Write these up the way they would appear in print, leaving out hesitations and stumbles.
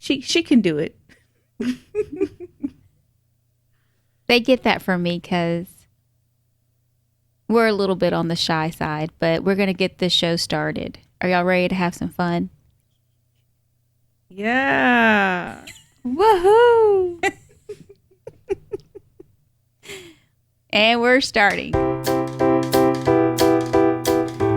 She can do it. They get that from me because we're a little bit on the shy side, but we're going to get this show started. Are y'all ready to have some fun? Yeah. Woohoo! And we're starting.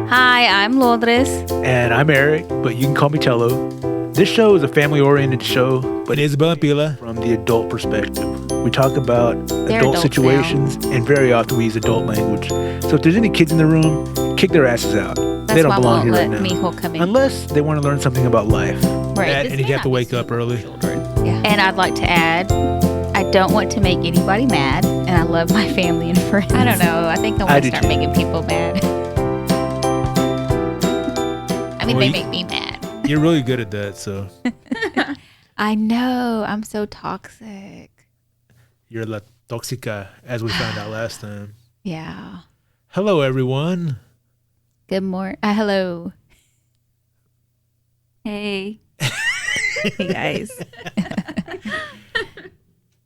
Hi, I'm Lourdes. And I'm Eric, but you can call me Tello. This show is a family-oriented show, but Isabel and Pila from the adult perspective. We talk about adult situations, and very often we use adult language. So if there's any kids in the room, kick their asses out. They don't belong here right now. Come in. Unless they want to learn something about life. Right. And you have to wake up early. Yeah. And I'd like to add, I don't want to make anybody mad, and I love my family and friends. I don't know. I think I want to start making people mad. I mean, they make me mad. You're really good at that, so. I know. I'm so toxic. You're la toxica, as we found out last time. Yeah. Hello, everyone. Good morning. Hello. Hey. Hey, guys.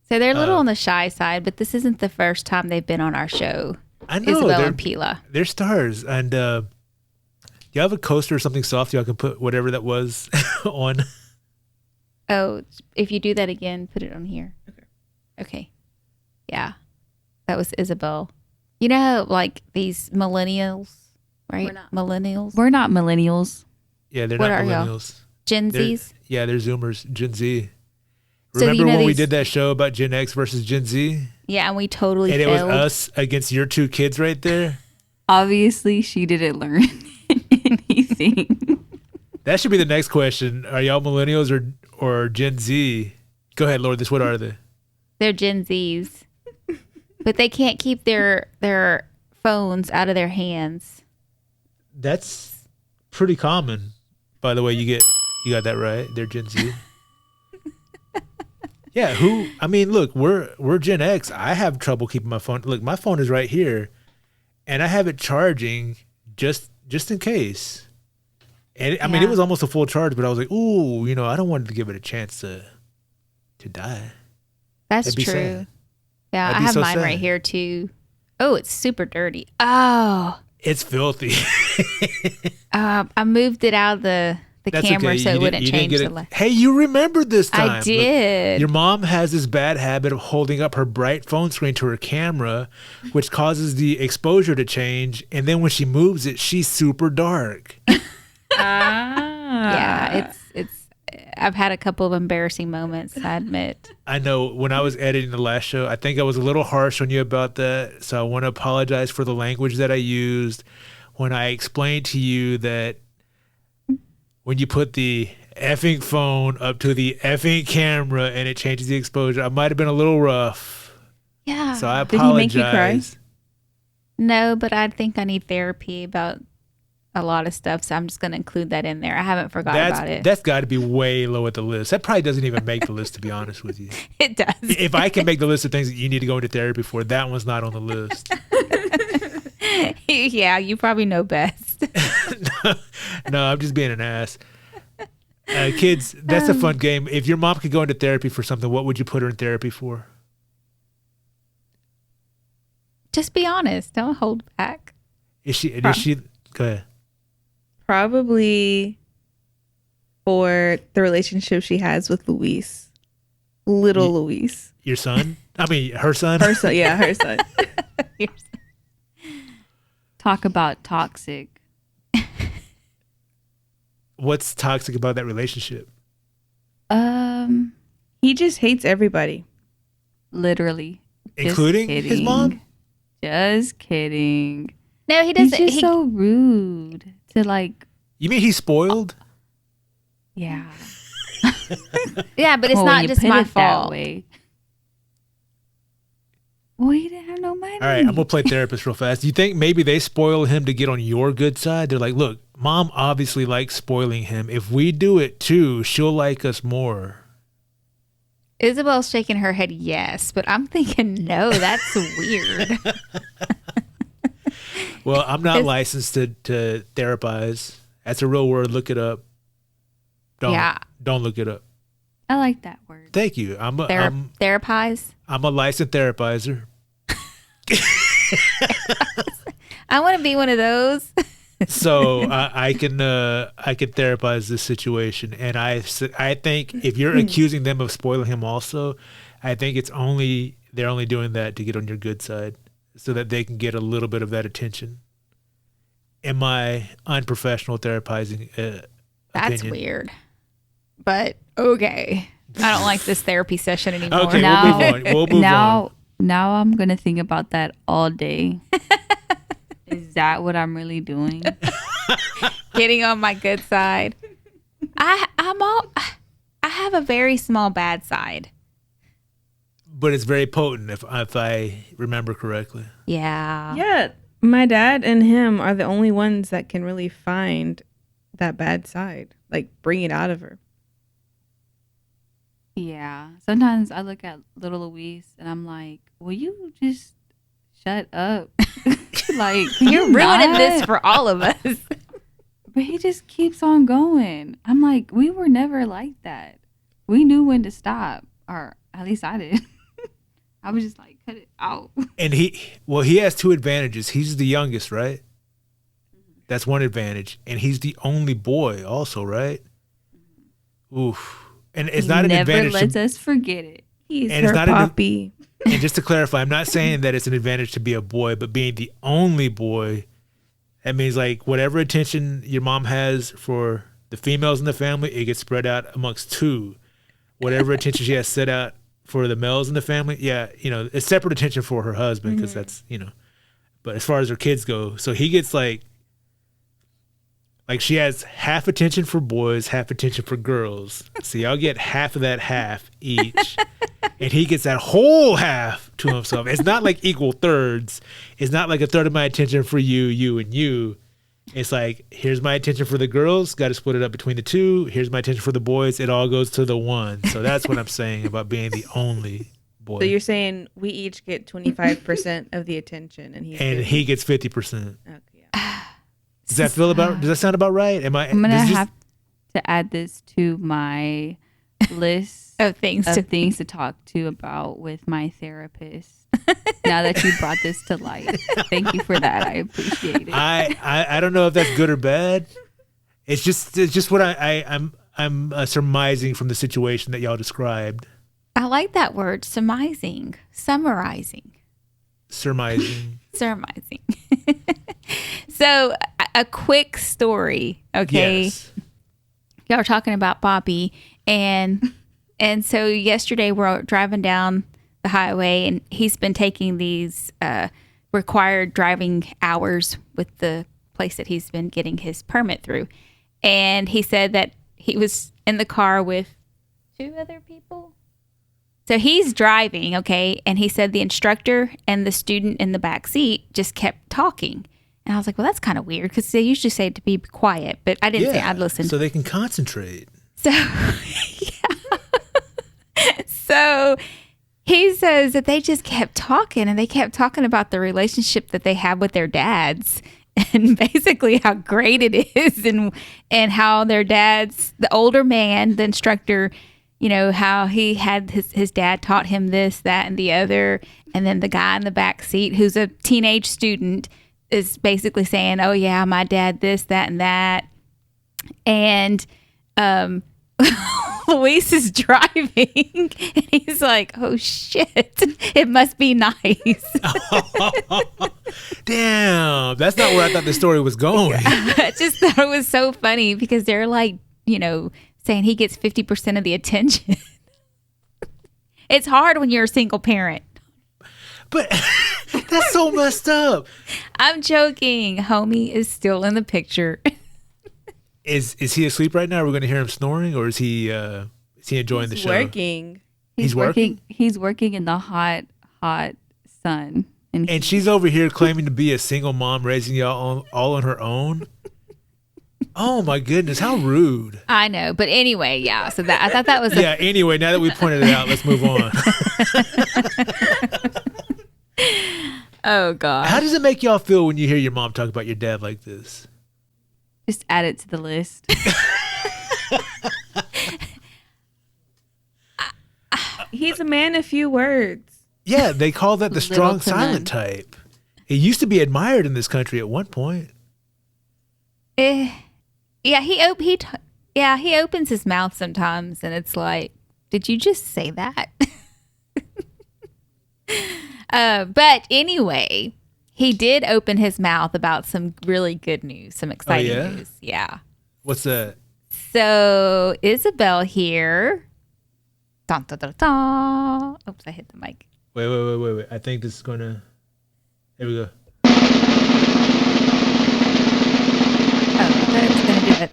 So they're a little on the shy side, but this isn't the first time they've been on our show. I know. Isabel and Pila. They're stars. And you have a coaster or something soft y'all can put whatever that was on? Oh, if you do that again, put it on here. Okay. Yeah. That was Isabel. You know how, like, these millennials, right? We're not millennials. Yeah, they're not millennials. Gen Zs? They're Zoomers. Gen Z. So Remember when we did that show about Gen X versus Gen Z? Yeah, and we totally failed. And it was us against your two kids right there? Obviously, she didn't learn anything. That should be the next question. Are y'all millennials or Gen Z? Go ahead, Lourdes. What are they? They're Gen Zs. But they can't keep their phones out of their hands. That's pretty common. By the way, you got that right. They're Gen Z. Yeah, look, we're Gen X. I have trouble keeping my phone. Look, my phone is right here, and I have it charging just in case. And I mean, it was almost a full charge, but I was like, ooh, I don't want to give it a chance to die. That's true. Sad. Yeah, I have mine right here too. Oh, it's super dirty. Oh, it's filthy. I moved it out of the camera okay. so it wouldn't change the light. Hey, you remembered this time. I did. Look, your mom has this bad habit of holding up her bright phone screen to her camera, which causes the exposure to change. And then when she moves it, she's super dark. Yeah, it's. I've had a couple of embarrassing moments, I admit. I know. When I was editing the last show, I think I was a little harsh on you about that. So I want to apologize for the language that I used when I explained to you that when you put the effing phone up to the effing camera and it changes the exposure, I might have been a little rough. Yeah. So I apologize. Did he make you cry? No, but I think I need therapy about a lot of stuff, so I'm just going to include that in there. I haven't forgotten about it. That's got to be way low at the list. That probably doesn't even make the list, to be honest with you. It does. If I can make the list of things that you need to go into therapy for, that one's not on the list. Yeah, you probably know best. No, I'm just being an ass. Kids, that's a fun game. If your mom could go into therapy for something, what would you put her in therapy for? Just be honest. Don't hold back. Is she? Go ahead. Probably for the relationship she has with Luis. Luis. Your son? I mean, her son? Her son, yeah, her son. Talk about toxic. What's toxic about that relationship? He just hates everybody. Literally. Including his mom? Just kidding. No, he doesn't. He's just so rude to like. You mean he's spoiled? Yeah. Yeah, but it's not just my fault. That way. Well, he didn't have no money. All right, I'm going to play therapist real fast. Do you think maybe they spoil him to get on your good side? They're like, look, mom obviously likes spoiling him. If we do it too, she'll like us more. Isabel's shaking her head yes, but I'm thinking no, that's weird. Well, I'm not licensed to therapize. That's a real word. Look it up. Don't look it up. I like that word. Thank you. Therapize. I'm a licensed therapizer. I want to be one of those. So I can therapize this situation, and I think if you're accusing them of spoiling him, also, I think they're only doing that to get on your good side, so that they can get a little bit of that attention. In my unprofessional therapizing That's opinion. weird, but okay. I don't like this therapy session anymore. Okay, Now- we'll move on. Now I'm gonna think about that all day. Is that what I'm really doing? Getting on my good side. I have a very small bad side. But it's very potent, if I remember correctly. Yeah. Yeah, my dad and him are the only ones that can really find that bad side, like bring it out of her. Yeah. Sometimes I look at little Luis and I'm like, will you just shut up? Like, You're ruining this not? for all of us. But he just keeps on going. I'm like, we were never like that. We knew when to stop, or at least I did. I was just like, cut it out. And he has two advantages. He's the youngest, right? That's one advantage. And he's the only boy also, right? Oof. And it's not an Never advantage. lets us forget it. He's And it's her not an- poppy. And just to clarify, I'm not saying that it's an advantage to be a boy, but being the only boy, that means like whatever attention your mom has for the females in the family, it gets spread out amongst two. Whatever attention she has set out for the males in the family, it's separate attention for her husband, because that's, but as far as her kids go, so he gets like she has half attention for boys, half attention for girls. So y'all get half of that half each. And he gets that whole half to himself. It's not like equal thirds. It's not like a third of my attention for you, you, and you. It's like, here's my attention for the girls. Got to split it up between the two. Here's my attention for the boys. It all goes to the one. So that's what I'm saying about being the only boy. So you're saying we each get 25% of the attention, and he gets 50%. Okay, yeah. Does that sound about right? I'm gonna have to add this to my list Of things of to things to talk to about with my therapist. Now that you brought this to light, thank you for that. I appreciate it. I don't know if that's good or bad. It's just what I'm surmising from the situation that y'all described. I like that word, summarizing. Surmising. Surmising. So, a quick story, okay? Yes. Y'all were talking about Bobby, and so yesterday we're driving down the highway, and he's been taking these required driving hours with the place that he's been getting his permit through. And he said that he was in the car with 2 other people. So he's driving, okay, and he said the instructor and the student in the back seat just kept talking. And I was like, well, that's kind of weird, because they usually say to be quiet, but I didn't say I'd listen. So they can concentrate. So, yeah. So he says that they just kept talking, and they kept talking about the relationship that they have with their dads, and basically how great it is, and how their dads, the older man, the instructor, how he had his dad taught him this, that, and the other. And then the guy in the back seat, who's a teenage student, is basically saying, oh yeah, my dad this, that, and that. And Luis is driving, and he's like, oh shit, it must be nice. Damn, that's not where I thought the story was going. I just thought it was so funny, because they're like, saying he gets 50% of the attention. It's hard when you're a single parent. But that's so messed up. I'm joking. Homie is still in the picture. Is he asleep right now? Are we going to hear him snoring, or is he enjoying the He's show? working. He's working? He's working in the hot sun. And she's over here claiming to be a single mom, raising y'all all on her own. Oh my goodness, how rude. I know, but anyway, yeah. So I thought that was Yeah, anyway, now that we pointed it out, let's move on. oh god. How does it make y'all feel when you hear your mom talk about your dad like this? Just add it to the list. He's a man of few words. Yeah, they call that the Little strong to silent none. type. He used to be admired in this country at one point. Yeah, he opens his mouth sometimes, and it's like, did you just say that? But anyway, he did open his mouth about some really good news, some exciting yeah? news. Yeah. What's that? So Isabel here. Dun, dun, dun, dun. Oops, I hit the mic. Wait. I think this is going to... Here we go. Oh, I thought it was going to do it.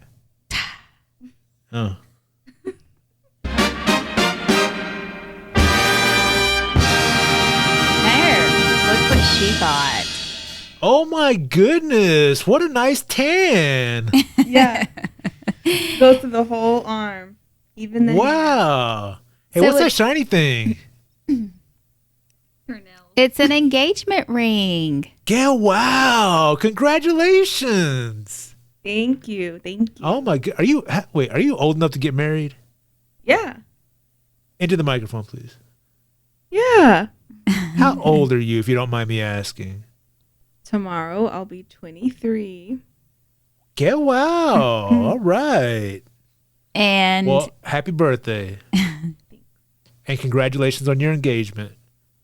Oh. There. Look what she got. Oh my goodness. What a nice tan. Yeah. Goes through the whole arm. Even the Wow. Hey, So what's that it- shiny thing? It's an engagement ring. Yeah, wow. Congratulations. Thank you. Oh my god. Are you old enough to get married? Yeah. Into the microphone, please. Yeah. How old are you, if you don't mind me asking? Tomorrow I'll be 23. Yeah, wow. All right. And Well, happy birthday. And congratulations on your engagement.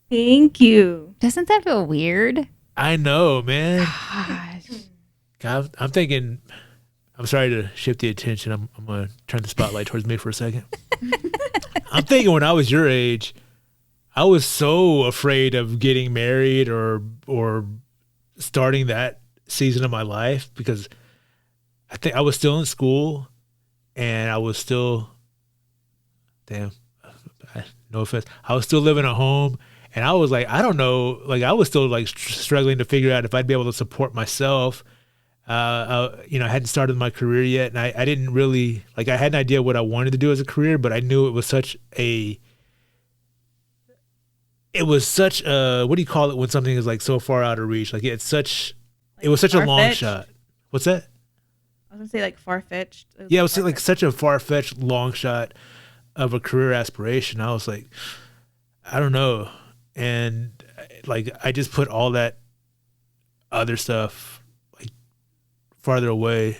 Thank you. doesn't that feel weird? I know, man. Gosh. God, I'm thinking, I'm sorry to shift the attention. I'm going to turn the spotlight towards me for a second. I'm thinking when I was your age, I was so afraid of getting married or starting that season of my life because I think I was still in school and I was still, no offense, I was still living at home. And I was like, I don't know, like I was still like struggling to figure out if I'd be able to support myself. I hadn't started my career yet, and I didn't really like. I had an idea what I wanted to do as a career, but I knew it was such a. It was such a, what do you call it when something is like so far out of reach? Like it was such a long far-fetched? shot. What's that? I was going to say like far-fetched. Yeah, it was like such a far-fetched long shot of a career aspiration. I was like, I don't know. And like, I just put all that other stuff like farther away.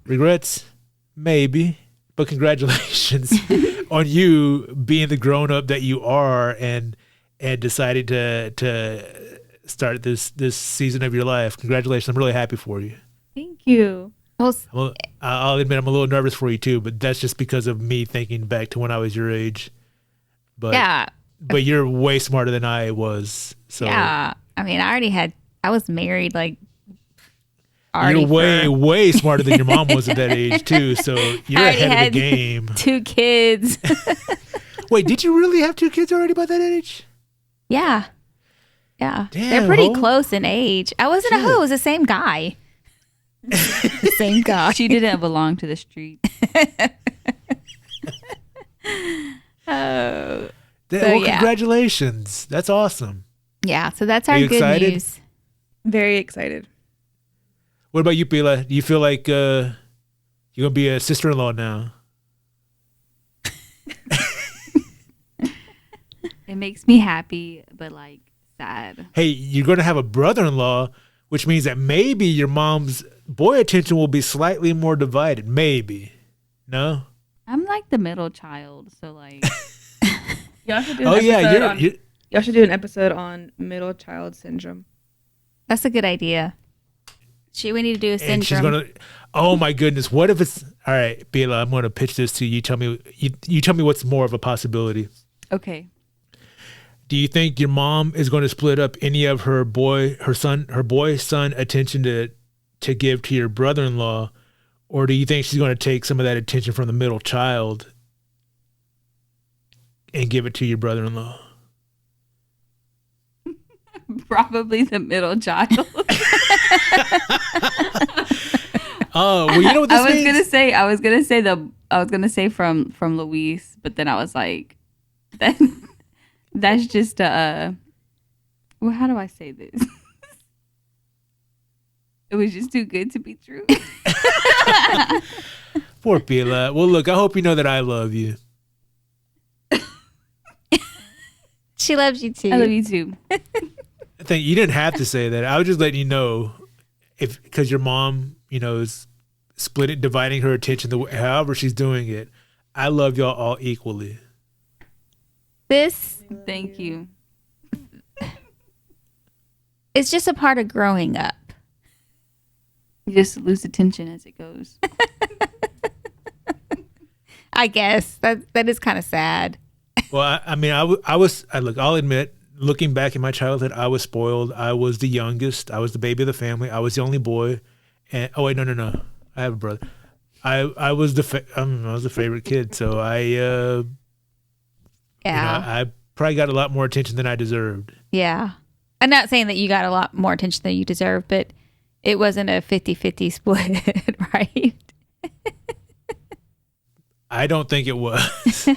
Regrets? Maybe. But congratulations on you being the grown up that you are and decided to start this season of your life. Congratulations. I'm really happy for you. Thank you. Well, I'll admit I'm a little nervous for you too, but that's just because of me thinking back to when I was your age. But yeah. but you're way smarter than I was. So Yeah. I mean, I was married like you're already way smarter than your mom was at that age too. So you're already ahead of had the game. 2 kids. Wait, did you really have 2 kids already by that age? Yeah. Yeah. Damn, They're pretty ho. close in age. I wasn't a Shit. hoe. It was the same guy. Same guy. She didn't belong to the street. Oh. Well, yeah. congratulations. That's awesome. Yeah. So that's Are our you good excited? news. Very excited. What about you, Pila? Do you feel like you're gonna be a sister-in-law now? It makes me happy, but like sad. Hey, you're gonna have a brother-in-law, which means that maybe your mom's boy attention will be slightly more divided. Maybe. No? I'm like the middle child, so like Y'all should do an Oh yeah, episode you're y'all should do an episode on middle child syndrome. That's a good idea. We need to do a syndrome. and she's gonna. Oh my goodness! What if it's all right, Bila? I'm gonna pitch this to you. Tell me, you tell me what's more of a possibility. okay. Do you think your mom is going to split up any of her boy son attention to give to your brother-in-law, or do you think she's going to take some of that attention from the middle child and give it to your brother-in-law? Probably the middle child. Oh, well, you know what this I was means? gonna say from Luis, but then I was like, that's just well, how do I say this? It was just too good to be true. Poor Bila. Well, look, I hope you know that I love you. She loves you too. I love you too. I think you didn't have to say that. I was just letting you know, because your mom, is dividing her attention however she's doing it. I love y'all all equally. Thank you. It's just a part of growing up. You just lose attention as it goes. I guess that is kind of sad. Well, I'll admit, looking back in my childhood, I was spoiled. I was the youngest. I was the baby of the family. I was the only boy. And no. I have a brother. I was the favorite kid. So I probably got a lot more attention than I deserved. Yeah. I'm not saying that you got a lot more attention than you deserve, but it wasn't a 50-50 split, right? I don't think it was.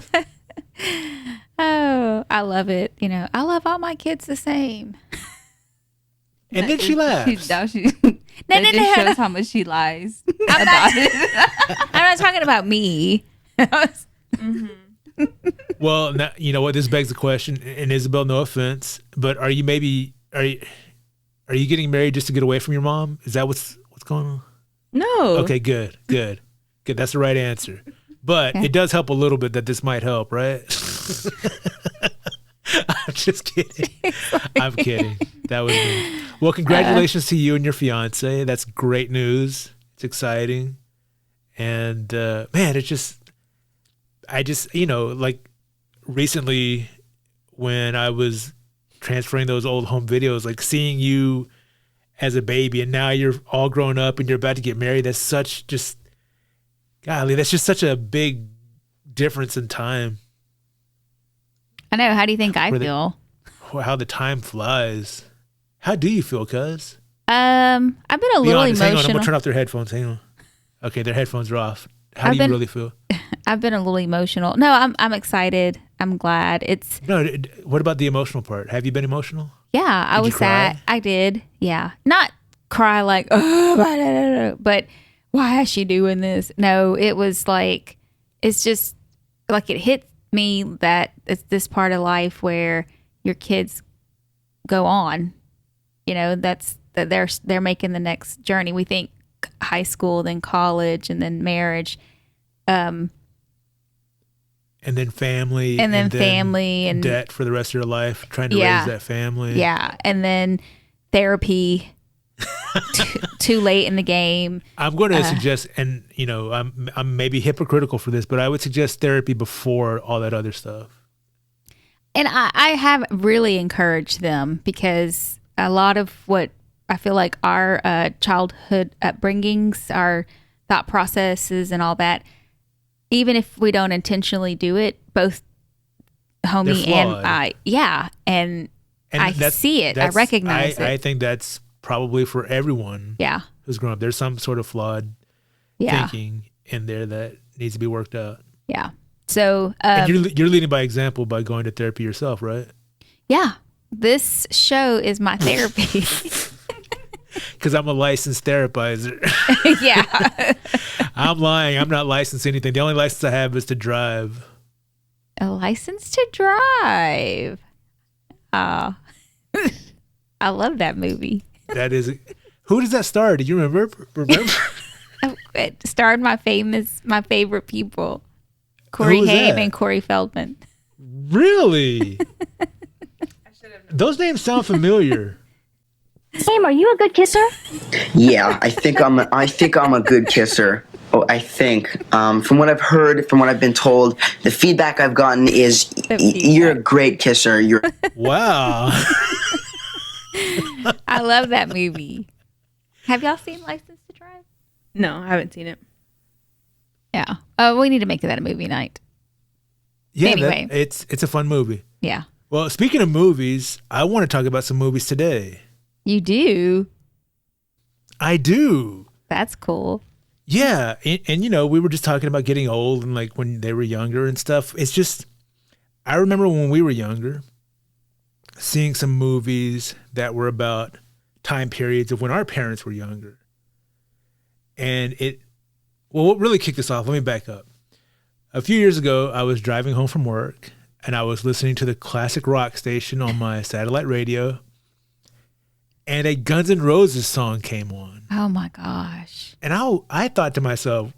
Oh, I love it. I love all my kids the same. And then she laughs. That just shows how much she lies about it. I'm not talking about me. Mm-hmm. Well, now, you know what? This begs the question, and Isabel, no offense, but are you getting married just to get away from your mom? Is that what's going on? No. Okay, good. That's the right answer. But it does help a little bit that this might help, right? I'm just kidding. I'm kidding. That was me. Well, congratulations to you and your fiance. That's great news. It's exciting. And man, I just, like recently when I was transferring those old home videos, like seeing you as a baby and now you're all grown up and you're about to get married, that's just such a big difference in time. I know. How do you think I feel? How the time flies. How do you feel, cuz? I've been a little honest. emotional. Hang on, I'm gonna turn off their headphones. Hang on. Okay, their headphones are off. How do you really feel? I've been a little emotional. No, I'm excited. I'm glad. What about the emotional part? Have you been emotional? Yeah, I was sad. I did. Yeah, not cry like, oh, but why is she doing this? No, it was like, it's just like it hit me that it's this part of life where your kids go on. That they're making the next journey. We think high school, then college, and then marriage. And then family. And then family. And debt for the rest of your life, trying to raise that family. Yeah. And then therapy too late in the game. I'm going to suggest, and I'm maybe hypocritical for this, but I would suggest therapy before all that other stuff. And I have really encouraged them because a lot of what I feel like our childhood upbringings, our thought processes and all that, even if we don't intentionally do it, both homie and I, and I see it. I recognize it. I think that's probably for everyone who's grown up. There's some sort of flawed thinking in there that needs to be worked out. Yeah. So and you're leading by example by going to therapy yourself, right? Yeah. This show is my therapy. Because I'm a licensed therapizer. Yeah. I'm lying. I'm not licensed anything. The only license I have is to drive. A license to drive. I love that movie. That is. Who does that star? Do you remember? It starred my favorite people. Corey Haim and Corey Feldman. Really? Those names sound familiar. Sam, are you a good kisser? Yeah, I think I'm a good kisser. Oh, I think. From what I've heard, from what I've been told, the feedback I've gotten is you're a great kisser. Wow. I love that movie. Have y'all seen License to Drive? No, I haven't seen it. Yeah. We need to make that a movie night. Yeah, anyway. It's a fun movie. Yeah. Well, speaking of movies, I want to talk about some movies today. You do? I do. That's cool. Yeah. And we were just talking about getting old and like when they were younger and stuff. It's just, I remember when we were younger, seeing some movies that were about time periods of when our parents were younger. And what really kicked us off, let me back up. A few years ago, I was driving home from work and I was listening to the classic rock station on my satellite radio, and a Guns N' Roses song came on. Oh my gosh. And I thought to myself,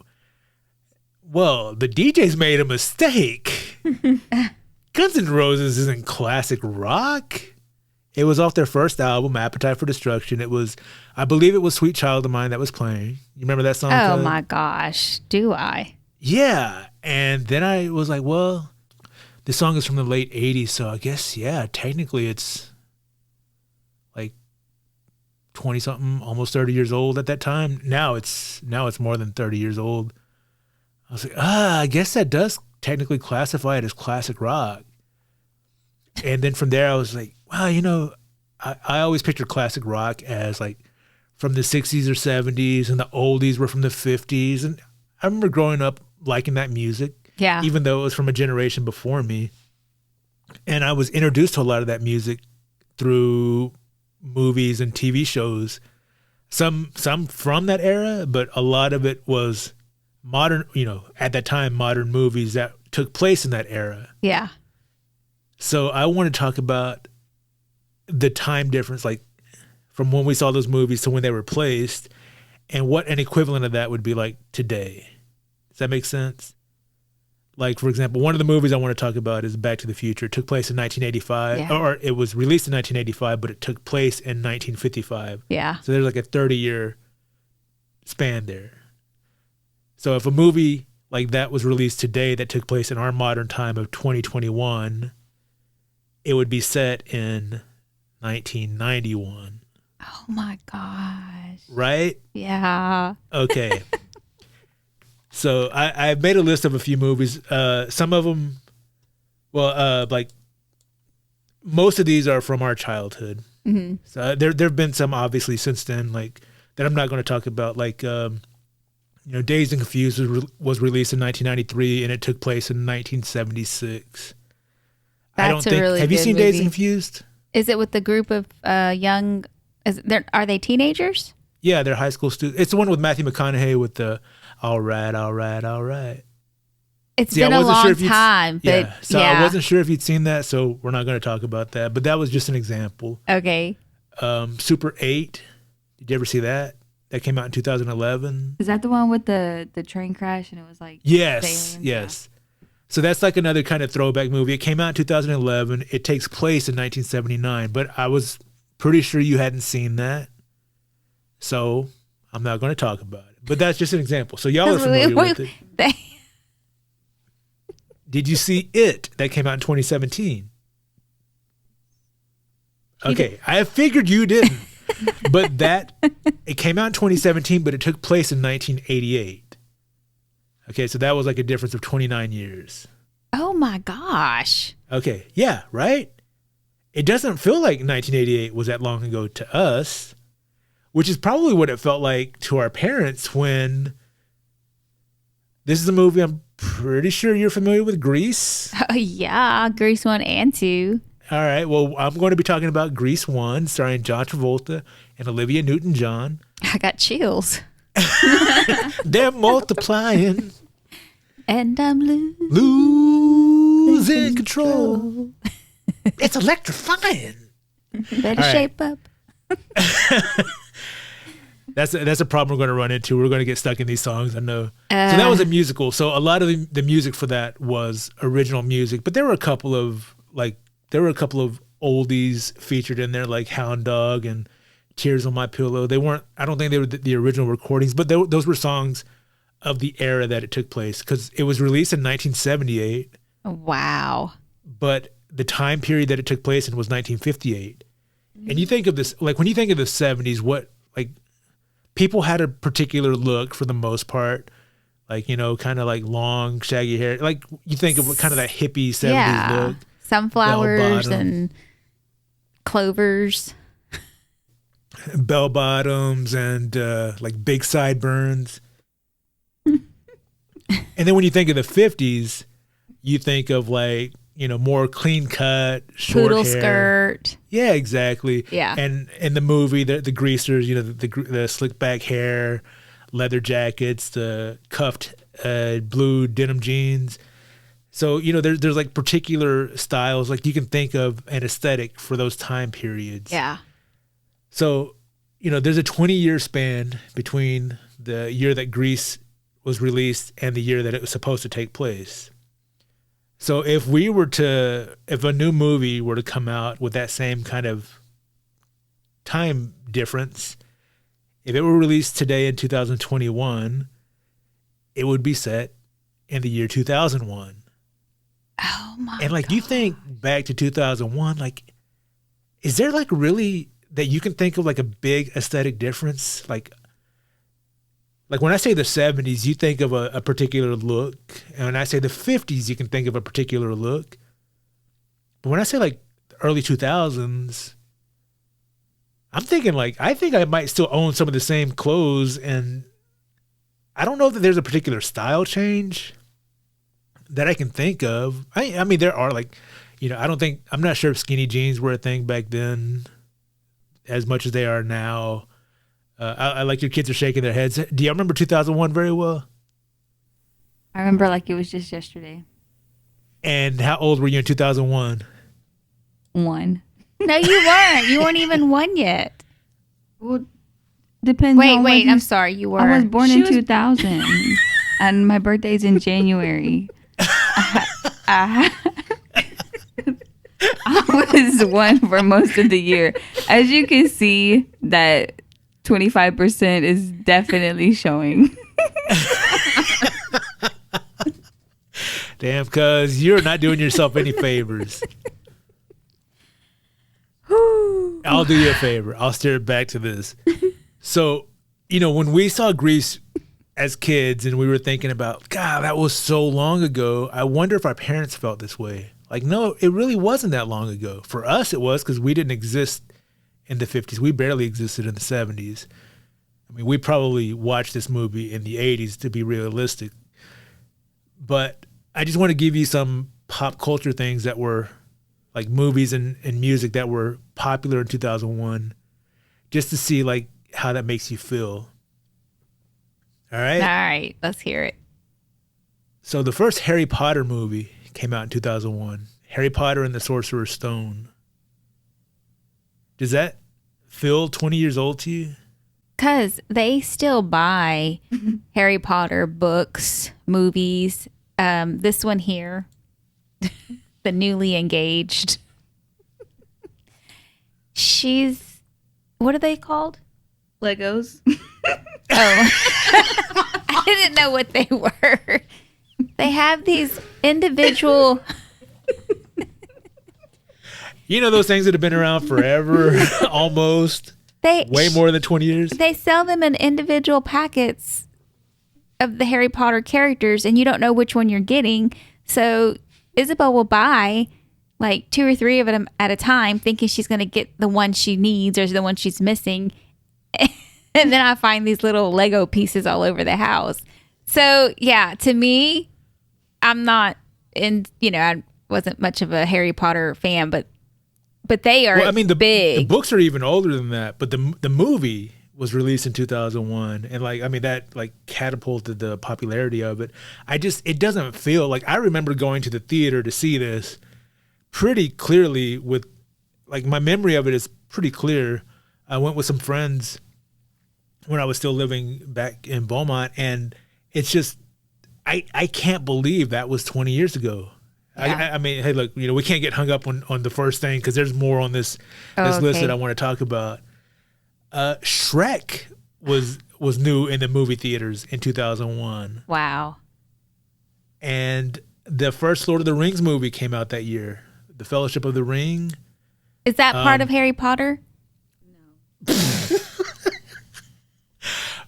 well, the DJ's made a mistake. Guns N' Roses isn't classic rock. It was off their first album, Appetite for Destruction. I believe it was Sweet Child of Mine that was playing. You remember that song? Oh my gosh. Do I? Yeah. And then I was like, well, this song is from the late 80s, so I guess, yeah, technically it's like 20-something, almost 30 years old at that time. Now it's more than 30 years old. I was like, I guess that does technically classify it as classic rock. And then from there, I was like, wow, I always pictured classic rock as like from the 60s or 70s, and the oldies were from the 50s. And I remember growing up liking that music, even though it was from a generation before me. And I was introduced to a lot of that music through movies and TV shows, some from that era, but a lot of it was modern, at that time, modern movies that took place in that era. Yeah. So I want to talk about the time difference, like from when we saw those movies to when they were placed, and what an equivalent of that would be like today. Does that make sense? Like, for example, one of the movies I want to talk about is Back to the Future. It took place in 1985, or it was released in 1985, but it took place in 1955. Yeah. So there's like a 30-year span there. So if a movie like that was released today that took place in our modern time of 2021, it would be set in 1991. Oh my gosh. Right? Yeah. Okay. So I made a list of a few movies. Some of them, like most of these are from our childhood. Mm-hmm. So there have been some obviously since then, like that I'm not going to talk about. Like Dazed and Confused was released in 1993, and it took place in 1976. That's a really Have you good seen movie. Dazed and Confused? Is it with the group of young? Are they teenagers? Yeah, they're high school students. It's the one with Matthew McConaughey with the all right. It's been a long time, but yeah. So I wasn't sure if you'd seen that, so we're not going to talk about that. But that was just an example. Okay. Super 8. Did you ever see that? That came out in 2011. Is that the one with the train crash and it was like Yes. aliens? Yes. So that's like another kind of throwback movie. It came out in 2011. It takes place in 1979, but I was pretty sure you hadn't seen that. So I'm not going to talk about it. But that's just an example. So y'all are familiar with it. Did you see It? That came out in 2017. Okay, I figured you didn't. But it came out in 2017, but it took place in 1988. Okay, so that was like a difference of 29 years. Oh my gosh. Okay, yeah, right? It doesn't feel like 1988 was that long ago to us, which is probably what it felt like to our parents when this is a movie I'm pretty sure you're familiar with, Grease. Oh yeah, Grease 1 and 2. All right, well, I'm going to be talking about Grease 1, starring John Travolta and Olivia Newton-John. I got chills. They're multiplying. And I'm losing control. It's electrifying. Better shape up. That's a problem we're going to run into. We're going to get stuck in these songs, I know. So that was a musical. So a lot of the music for that was original music, but there were a couple of oldies featured in there, like Hound Dog and Tears on My Pillow. They weren't. I don't think they were the original recordings, but those were songs of the era that it took place because it was released in 1978. Wow. But the time period that it took place in was 1958. And you think of this, like when you think of the 70s, what, like, people had a particular look for the most part, like, kind of like long, shaggy hair. Like you think of kind of that hippie 70s look. Sunflowers and clovers. Bell bottoms and like big sideburns. And then when you think of the 50s, you think of like, more clean cut, short poodle hair. skirt. Yeah, exactly. Yeah. And in the movie, the greasers, the slick back hair, leather jackets, the cuffed blue denim jeans. So, there's like particular styles, like you can think of an aesthetic for those time periods. Yeah. So, there's a 20-year span between the year that Grease was released and the year that it was supposed to take place. So if a new movie were to come out with that same kind of time difference, if it were released today in 2021, it would be set in the year 2001. Oh my And like, God. you think back to 2001, like, is there like really that you can think of like a big aesthetic difference? Like when I say the 70s, you think of a particular look. And when I say the 50s, you can think of a particular look. But when I say like the early 2000s, I'm thinking like, I think I might still own some of the same clothes. And I don't know that there's a particular style change that I can think of. I mean, there are like, I'm not sure if skinny jeans were a thing back then as much as they are now. I like your kids are shaking their heads. Do you remember 2001 very well? I remember like it was just yesterday. And how old were you in 2001? 1. No, you weren't. You weren't even 1 yet. Well, depends. on Wait. when I'm sorry. You were. I was born in 2000, and my birthday's in January. I was 1 for most of the year. As you can see, that 25% is definitely showing. Damn, cuz you're not doing yourself any favors. I'll do you a favor. I'll steer it back to this. So, when we saw Grease as kids and we were thinking about, God, that was so long ago, I wonder if our parents felt this way. Like, no, it really wasn't that long ago. For us, it was because we didn't exist in the 50s. We barely existed in the 70s. I mean, we probably watched this movie in the 80s to be realistic. But I just want to give you some pop culture things that were like movies and music that were popular in 2001, just to see like how that makes you feel. All right? All right. Let's hear it. So the first Harry Potter movie came out in 2001. Harry Potter and the Sorcerer's Stone. Does that feel 20 years old to you? Because they still buy Harry Potter books, movies. This one here, the newly engaged. What are they called? Legos. Oh, I didn't know what they were. They have these individual. Those things that have been around forever, almost. Way more than 20 years. They sell them in individual packets of the Harry Potter characters, and you don't know which one you're getting. So Isabel will buy like 2 or 3 of them at a time, thinking she's going to get the one she needs or the one she's missing. And then I find these little Lego pieces all over the house. So yeah, to me, I'm not I wasn't much of a Harry Potter fan, but they are big. The books are even older than that, but the movie was released in 2001, and that like catapulted the popularity of it. It doesn't feel like, I remember going to the theater to see this pretty clearly with, like, my memory of it is pretty clear. I went with some friends when I was still living back in Beaumont, and it's just, I can't believe that was 20 years ago. Yeah. I mean, hey, look, we can't get hung up on the first thing because there's more on this list that I want to talk about. Shrek was new in the movie theaters in 2001. Wow. And the first Lord of the Rings movie came out that year, The Fellowship of the Ring. Is that part of Harry Potter? No.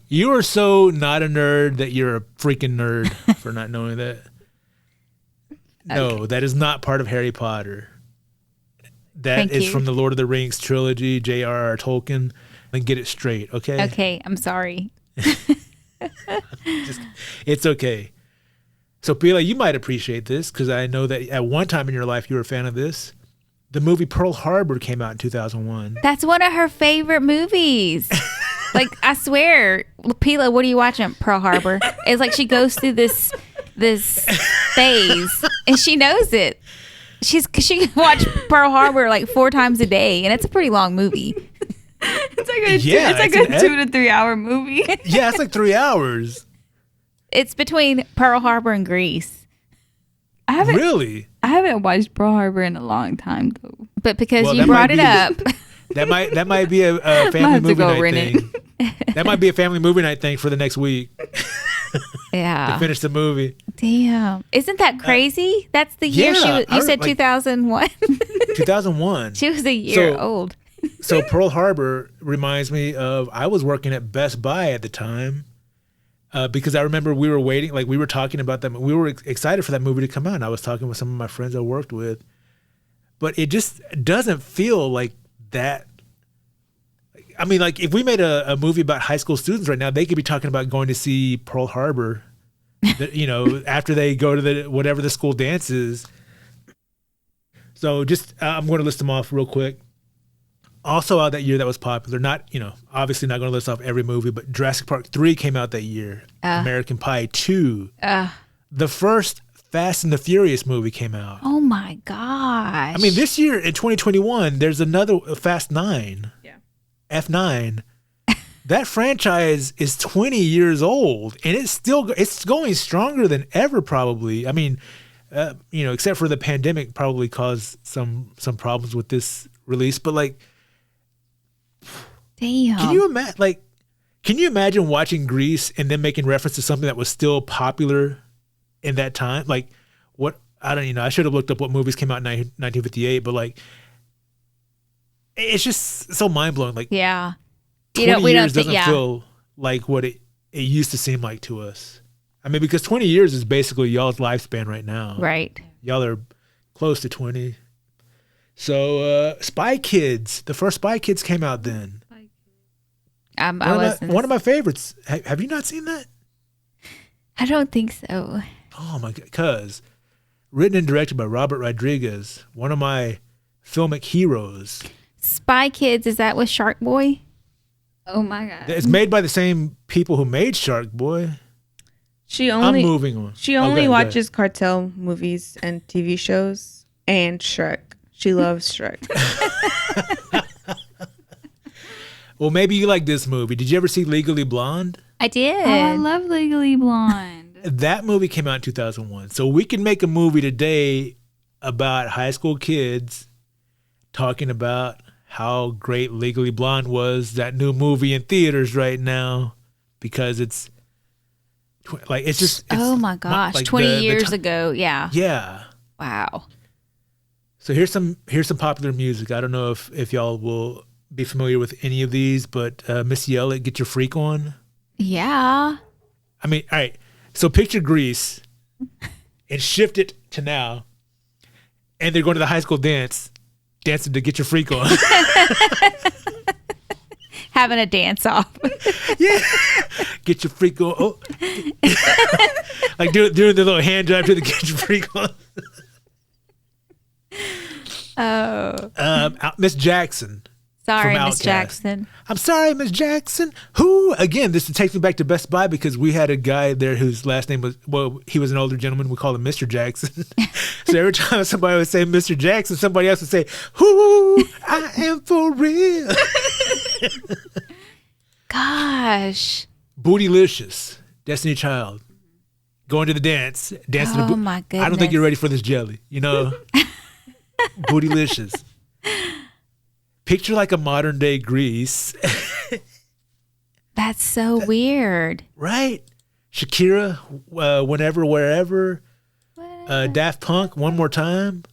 You are so not a nerd that you're a freaking nerd for not knowing that. No, that is not part of Harry Potter. That is from the Lord of the Rings trilogy, J.R.R. Tolkien. Then get it straight, okay? Okay, I'm sorry. It's okay. So, Pila, you might appreciate this because I know that at one time in your life you were a fan of this. The movie Pearl Harbor came out in 2001. That's one of her favorite movies. Like, I swear, Pila, what are you watching? Pearl Harbor. It's like she goes through this phase, and she knows it. She can watch Pearl Harbor like 4 times a day, and it's a pretty long movie. It's like a 2 to 3 hour movie. Yeah, it's like 3 hours. It's between Pearl Harbor and Greece. I haven't watched Pearl Harbor in a long time though. But because you brought it up. That might be a family movie night thing. That might be a family movie night thing for the next week. Yeah. To finish the movie. Damn. Isn't that crazy? That's the year you said 2001? 2001. She was a year old. So Pearl Harbor reminds me of, I was working at Best Buy at the time because I remember we were waiting, like we were talking about them. We were excited for that movie to come out. And I was talking with some of my friends I worked with. But it just doesn't feel like that. I mean, like if we made a movie about high school students right now, they could be talking about going to see Pearl Harbor, after they go to whatever the school dance is. So just, I'm going to list them off real quick. Also out that year that was popular, not, obviously not going to list off every movie, but Jurassic Park 3 came out that year. American Pie 2. The first Fast and the Furious movie came out. Oh my gosh. I mean, this year in 2021, there's another Fast 9. Yeah. F9. That franchise is 20 years old, and it's going stronger than ever, probably. I mean, except for the pandemic probably caused some problems with this release, but like, damn. Can you imagine watching Grease and then making reference to something that was still popular in that time? Like, what? I don't I should have looked up what movies came out in 1958, but like, it's just so mind blowing. Like, yeah, 20 years doesn't feel like what it used to seem like to us. I mean, because 20 years is basically y'all's lifespan right now. Right. Y'all are close to 20. So, Spy Kids. The first Spy Kids came out then. One of my favorites. Have you not seen that? I don't think so. Oh my God. Because written and directed by Robert Rodriguez, one of my filmic heroes. Spy Kids, is that with Shark Boy? Oh my God. It's made by the same people who made Shark Boy. I'm moving on. She only watches cartel movies and TV shows and Shrek. She loves Shrek. Well, maybe you like this movie. Did you ever see Legally Blonde? I did. Oh, I love Legally Blonde. That movie came out in 2001. So we can make a movie today about high school kids talking about how great Legally Blonde was, that new movie in theaters right now, because it's oh my gosh, like 20 years ago. Yeah. Yeah. Wow. So here's some popular music. I don't know if y'all will be familiar with any of these, but Missy Elliott, Get Your Freak On. Yeah. I mean, all right. So picture Grease and shift it to now, and they're going to the high school dancing to Get Your Freak On. Having a dance off. Yeah. Get your freak on. Oh. Like doing the little hand drive to the Get Your Freak On. Oh. Miss Jackson. Sorry, Miss Jackson. I'm sorry, Miss Jackson. Who, again, this takes me back to Best Buy because we had a guy there whose last name was, he was an older gentleman. We called him Mr. Jackson. So every time somebody would say Mr. Jackson, somebody else would say, "Who, I am for real." Gosh. Bootylicious, Destiny Child. Going to the dance. Dancing oh, my goodness. I don't think you're ready for this jelly. Bootylicious. Picture like a modern day Grease. That's so weird. Right? Shakira, Whenever, Wherever. Daft Punk, One More Time.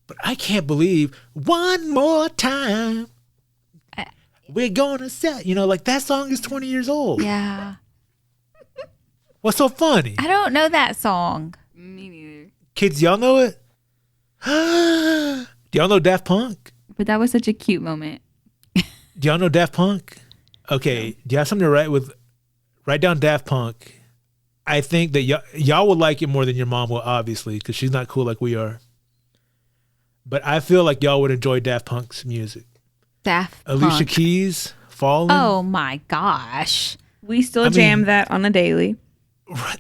But I can't believe One More Time. We're gonna set. That song is 20 years old. Yeah. What's so funny? I don't know that song. Me neither. Kids, y'all know it? Do y'all know Daft Punk? But that was such a cute moment. Do y'all know Daft Punk? Okay, do you have something to write with? Write down Daft Punk. I think that y'all will like it more than your mom will, obviously, because she's not cool like we are. But I feel like y'all would enjoy Daft Punk's music. Daft Punk. Alicia Keys, Falling. Oh my gosh. We still jam that on a daily.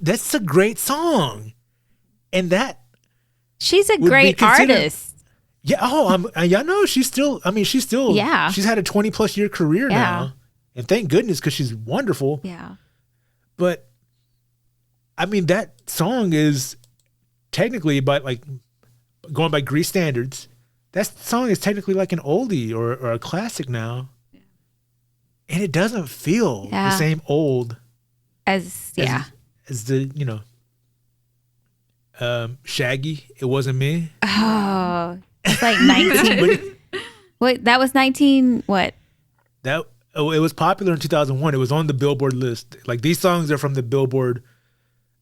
That's a great song. And that she's a would be great considered- artist. Yeah. Oh, y'all know she's still. I mean, she's still. Yeah. She's had a 20+ year career Yeah. now, and thank goodness because she's wonderful. Yeah. But I mean, that song is technically, but like going by Grease standards, that song is technically like an oldie or a classic now, and it doesn't feel the same old as the Shaggy. It wasn't me. Oh, it's like 19. Wait, that was 19. What? It was popular in 2001. It was on the Billboard list. Like these songs are from the Billboard,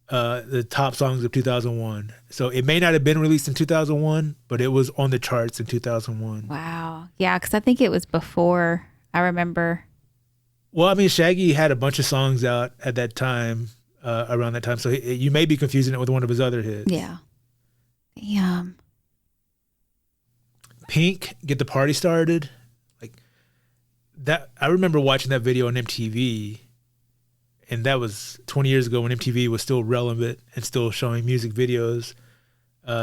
the top songs of 2001. So it may not have been released in 2001, but it was on the charts in 2001. Wow. Yeah, because I think it was before. I remember. Well, I mean, Shaggy had a bunch of songs out at that time, around that time. So you may be confusing it with one of his other hits. Yeah. Damn. Pink, Get the Party Started. Like that. I remember watching that video on MTV, and that was 20 years ago when MTV was still relevant and still showing music videos.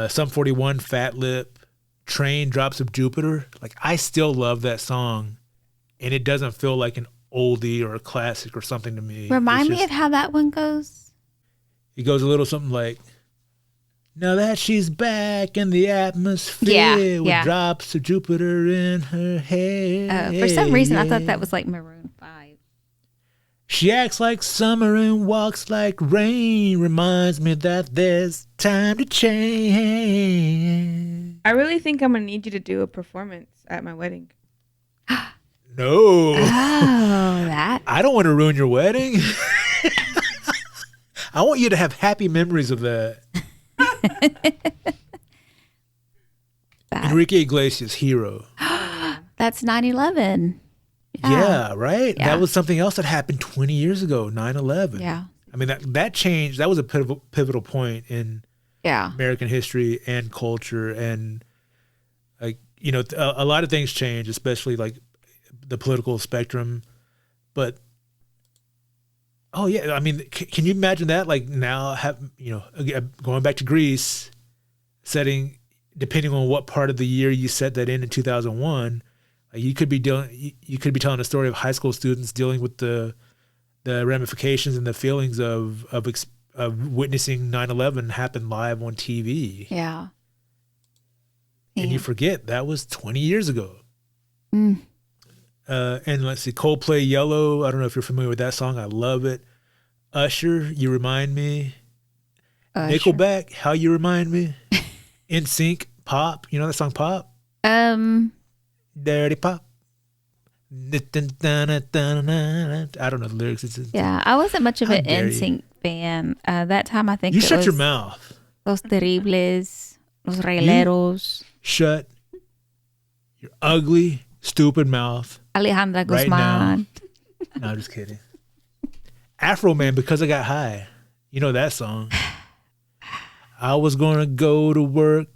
Sum 41, Fat Lip, Train, Drops of Jupiter. Like I still love that song, and it doesn't feel like an oldie or a classic or something to me. Remind me of how that one goes. It goes a little something like, now that she's back in the atmosphere with drops of Jupiter in her hair. For some reason, I thought that was like Maroon 5. She acts like summer and walks like rain. Reminds me that there's time to change. I really think I'm going to need you to do a performance at my wedding. No. Oh, that. I don't want to ruin your wedding. I want you to have happy memories of that. Enrique Iglesias, Hero. That's 9/11. Yeah, right? Yeah. That was something else that happened 20 years ago, 9/11. Yeah. I mean, that changed. That was a pivotal point in American history and culture. And, like, a lot of things change, especially, like, the political spectrum. But, oh, yeah, I mean, can you imagine that? Like, now, going back to Greece, depending on what part of the year you set that in 2001, you could be telling a story of high school students dealing with the ramifications and the feelings of witnessing 9/11 happen live on TV. Yeah. And you forget that was 20 years ago. Mm. And let's see, Coldplay, Yellow. I don't know if you're familiar with that song. I love it. Usher, You Remind Me. Nickelback, How You Remind Me. NSYNC, Pop. You know that song, Pop? Dirty Pop. I don't know the lyrics. Yeah, I wasn't much of an dare you. NSYNC fan. That time I think You it shut was your mouth. Los Terribles, Los Regaleros, Shut your ugly, stupid mouth. Alejandra Right now. Guzman. No, I'm just kidding. Afro Man, Because I Got High. You know that song. I was going to go to work,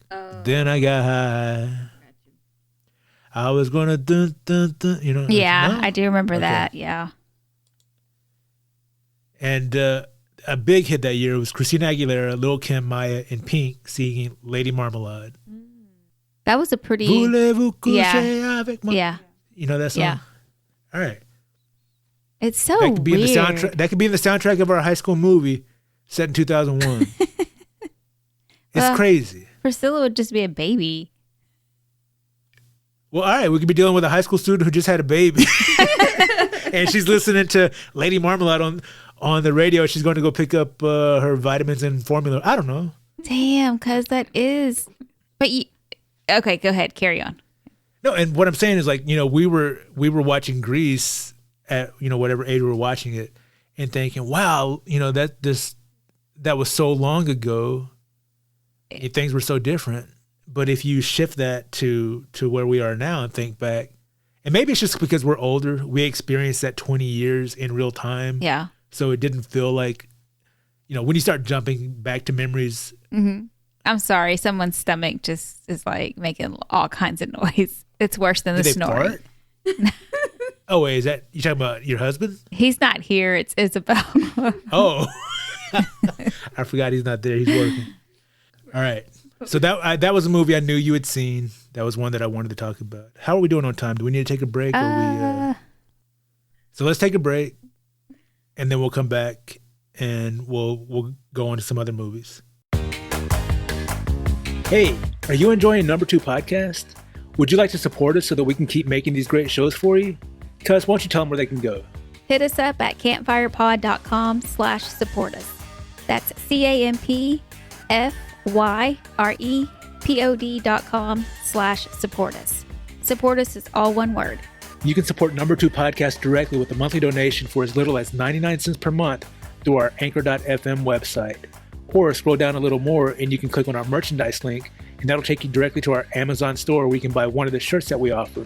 then I got high. I was going to dun, dun, dun, Yeah, no? I do remember Okay. that. Yeah. And a big hit that year was Christina Aguilera, Lil' Kim, Maya, and Pink singing Lady Marmalade. That was a pretty. Voulez-vous coucher Yeah. avec moi? Yeah. You know that song? Yeah. All right. It's so That could be weird. in the soundtrack. That could be in the soundtrack of our high school movie set in 2001. It's crazy. Priscilla would just be a baby. Well, all right, we could be dealing with a high school student who just had a baby, and she's listening to Lady Marmalade on the radio. She's going to go pick up her vitamins and formula. I don't know. Damn, because that is. But you. Okay, go ahead. Carry on. No, and what I'm saying is, like, we were watching Grease at whatever age we were watching it, and thinking, wow, that was so long ago. Things were so different. But if you shift that to where we are now and think back, and maybe it's just because we're older, we experienced that 20 years in real time. Yeah. So it didn't feel like, when you start jumping back to memories. Mm-hmm. I'm sorry. Someone's stomach just is like making all kinds of noise. It's worse than the Did they snoring. fart? Oh, wait, is that, you talking about your husband? He's not here. It's Isabel. Oh, I forgot he's not there. He's working. All right. So that was a movie I knew you had seen. That was one that I wanted to talk about. How are we doing on time? Do we need to take a break? So let's take a break, and then we'll come back, and we'll go on to some other movies. Hey, are you enjoying NumTwoPod? Would you like to support us so that we can keep making these great shows for you? Cuz, why don't you tell them where they can go? Hit us up at campfirepod.com/support us. That's campfirepod.com/support us. Support us is all one word. You can support NumTwoPod directly with a monthly donation for as little as 99 cents per month through our Anchor.fm website. Or scroll down a little more and you can click on our merchandise link, and that'll take you directly to our Amazon store where you can buy one of the shirts that we offer.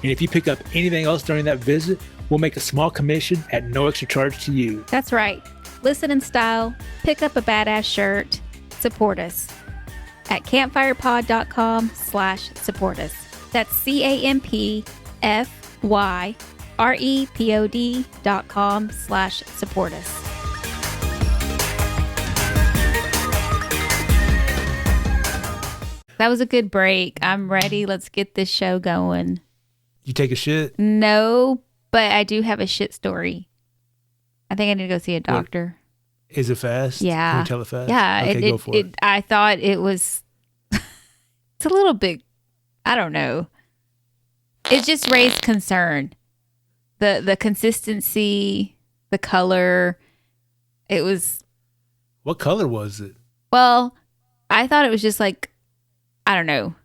And if you pick up anything else during that visit, we'll make a small commission at no extra charge to you. That's right. Listen in style, pick up a badass shirt, support us at campfirepod.com/support us. That's campfirepod.com/support us. That was a good break. I'm ready. Let's get this show going. You take a shit? No, but I do have a shit story. I think I need to go see a doctor. What? Is it fast? Yeah. Can you tell it fast? Yeah. Okay, go for it. I thought it was, it's a little bit, I don't know. It just raised concern. The consistency, the color, it was. What color was it? Well, I thought it was just like, I don't know.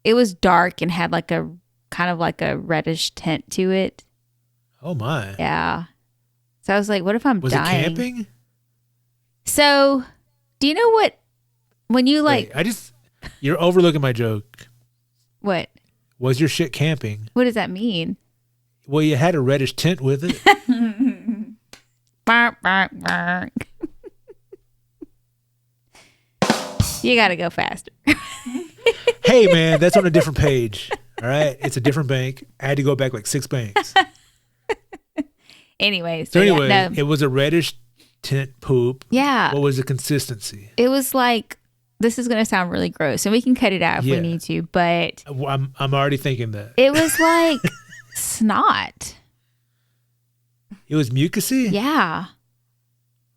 It was dark and had like a kind of like a reddish tint to it. Oh my. Yeah. So I was like, what if I'm was dying? Was it camping? So, do you know what, when you like. Wait, you're overlooking my joke. What? Was your shit camping? What does that mean? Well, you had a reddish tint with it. Bark, bark, bark. You got to go faster. Hey, man, that's on a different page. All right? It's a different bank. I had to go back like 6 banks. Anyway. So anyway, it was a reddish tint poop. Yeah. What was the consistency? It was like, this is going to sound really gross, and we can cut it out if we need to, but. I'm already thinking that. It was like snot. It was mucousy? Yeah.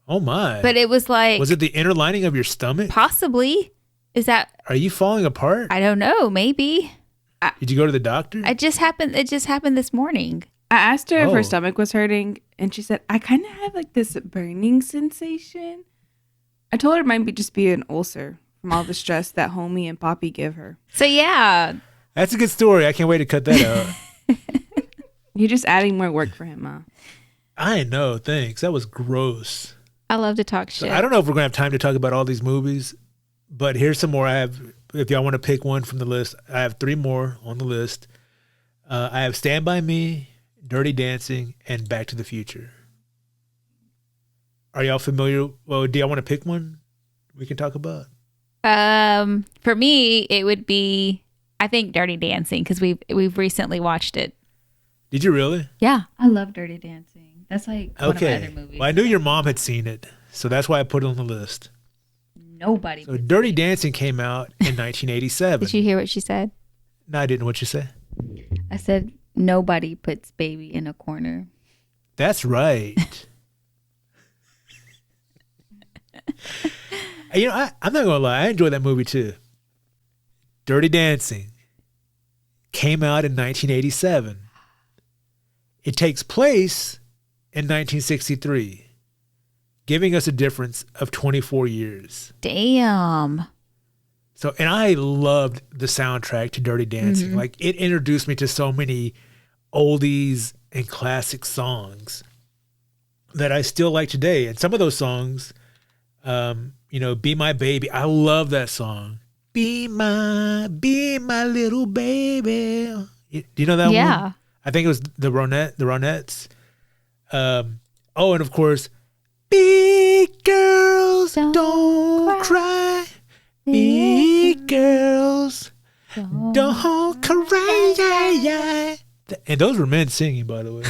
Oh my. But it was like. Was it the inner lining of your stomach? Possibly. Is that. Are you falling apart? I don't know. Maybe. Did you go to the doctor? It just happened this morning. I asked her if her stomach was hurting, and she said, I kind of have like this burning sensation. I told her it might just be an ulcer from all the stress that Homie and Poppy give her. So yeah. That's a good story. I can't wait to cut that out. You're just adding more work for him, huh? I know. Thanks. That was gross. I love to talk shit. So I don't know if we're going to have time to talk about all these movies, but here's some more I have. If y'all want to pick one from the list, I have 3 more on the list. I have Stand By Me, Dirty Dancing, and Back to the Future. Are y'all familiar? Well, do y'all want to pick one we can talk about? For me, it would be, I think, Dirty Dancing, because we've recently watched it. Did you really? Yeah. I love Dirty Dancing. That's like one of my other movies. Well, I knew your mom had seen it, so that's why I put it on the list. Nobody. So Dirty Dancing came out in 1987. Did you hear what she said? No, I didn't. What'd you say? I said nobody puts baby in a corner. That's right. You know, I'm not gonna lie. I enjoyed that movie too. Dirty Dancing came out in 1987. It takes place in 1963, giving us a difference of 24 years. Damn. So, and I loved the soundtrack to Dirty Dancing. Mm-hmm. Like, it introduced me to so many oldies and classic songs that I still like today. And some of those songs, you know, Be My Baby. I love that song. Be my little baby. Do you know that one? Yeah. I think it was the Ronettes. Oh, and of course, big girls don't cry. Big girls don't cry. Yeah. And those were men singing, by the way.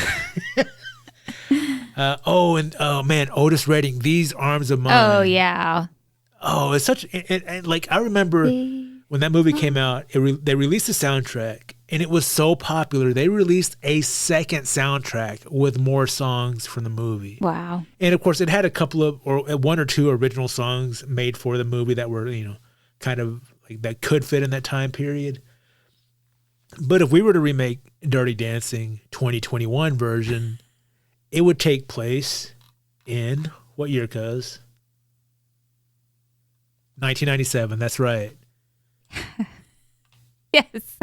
Oh man, Otis Redding, These Arms of Mine. Oh, yeah. Oh, it's such and like I remember when that movie came out, they released a soundtrack and it was so popular. They released a second soundtrack with more songs from the movie. Wow. And of course, it had a couple of or one or two original songs made for the movie that were, kind of like that could fit in that time period. But if we were to remake Dirty Dancing 2021 version, it would take place in what year, cuz? 1997. That's right. Yes.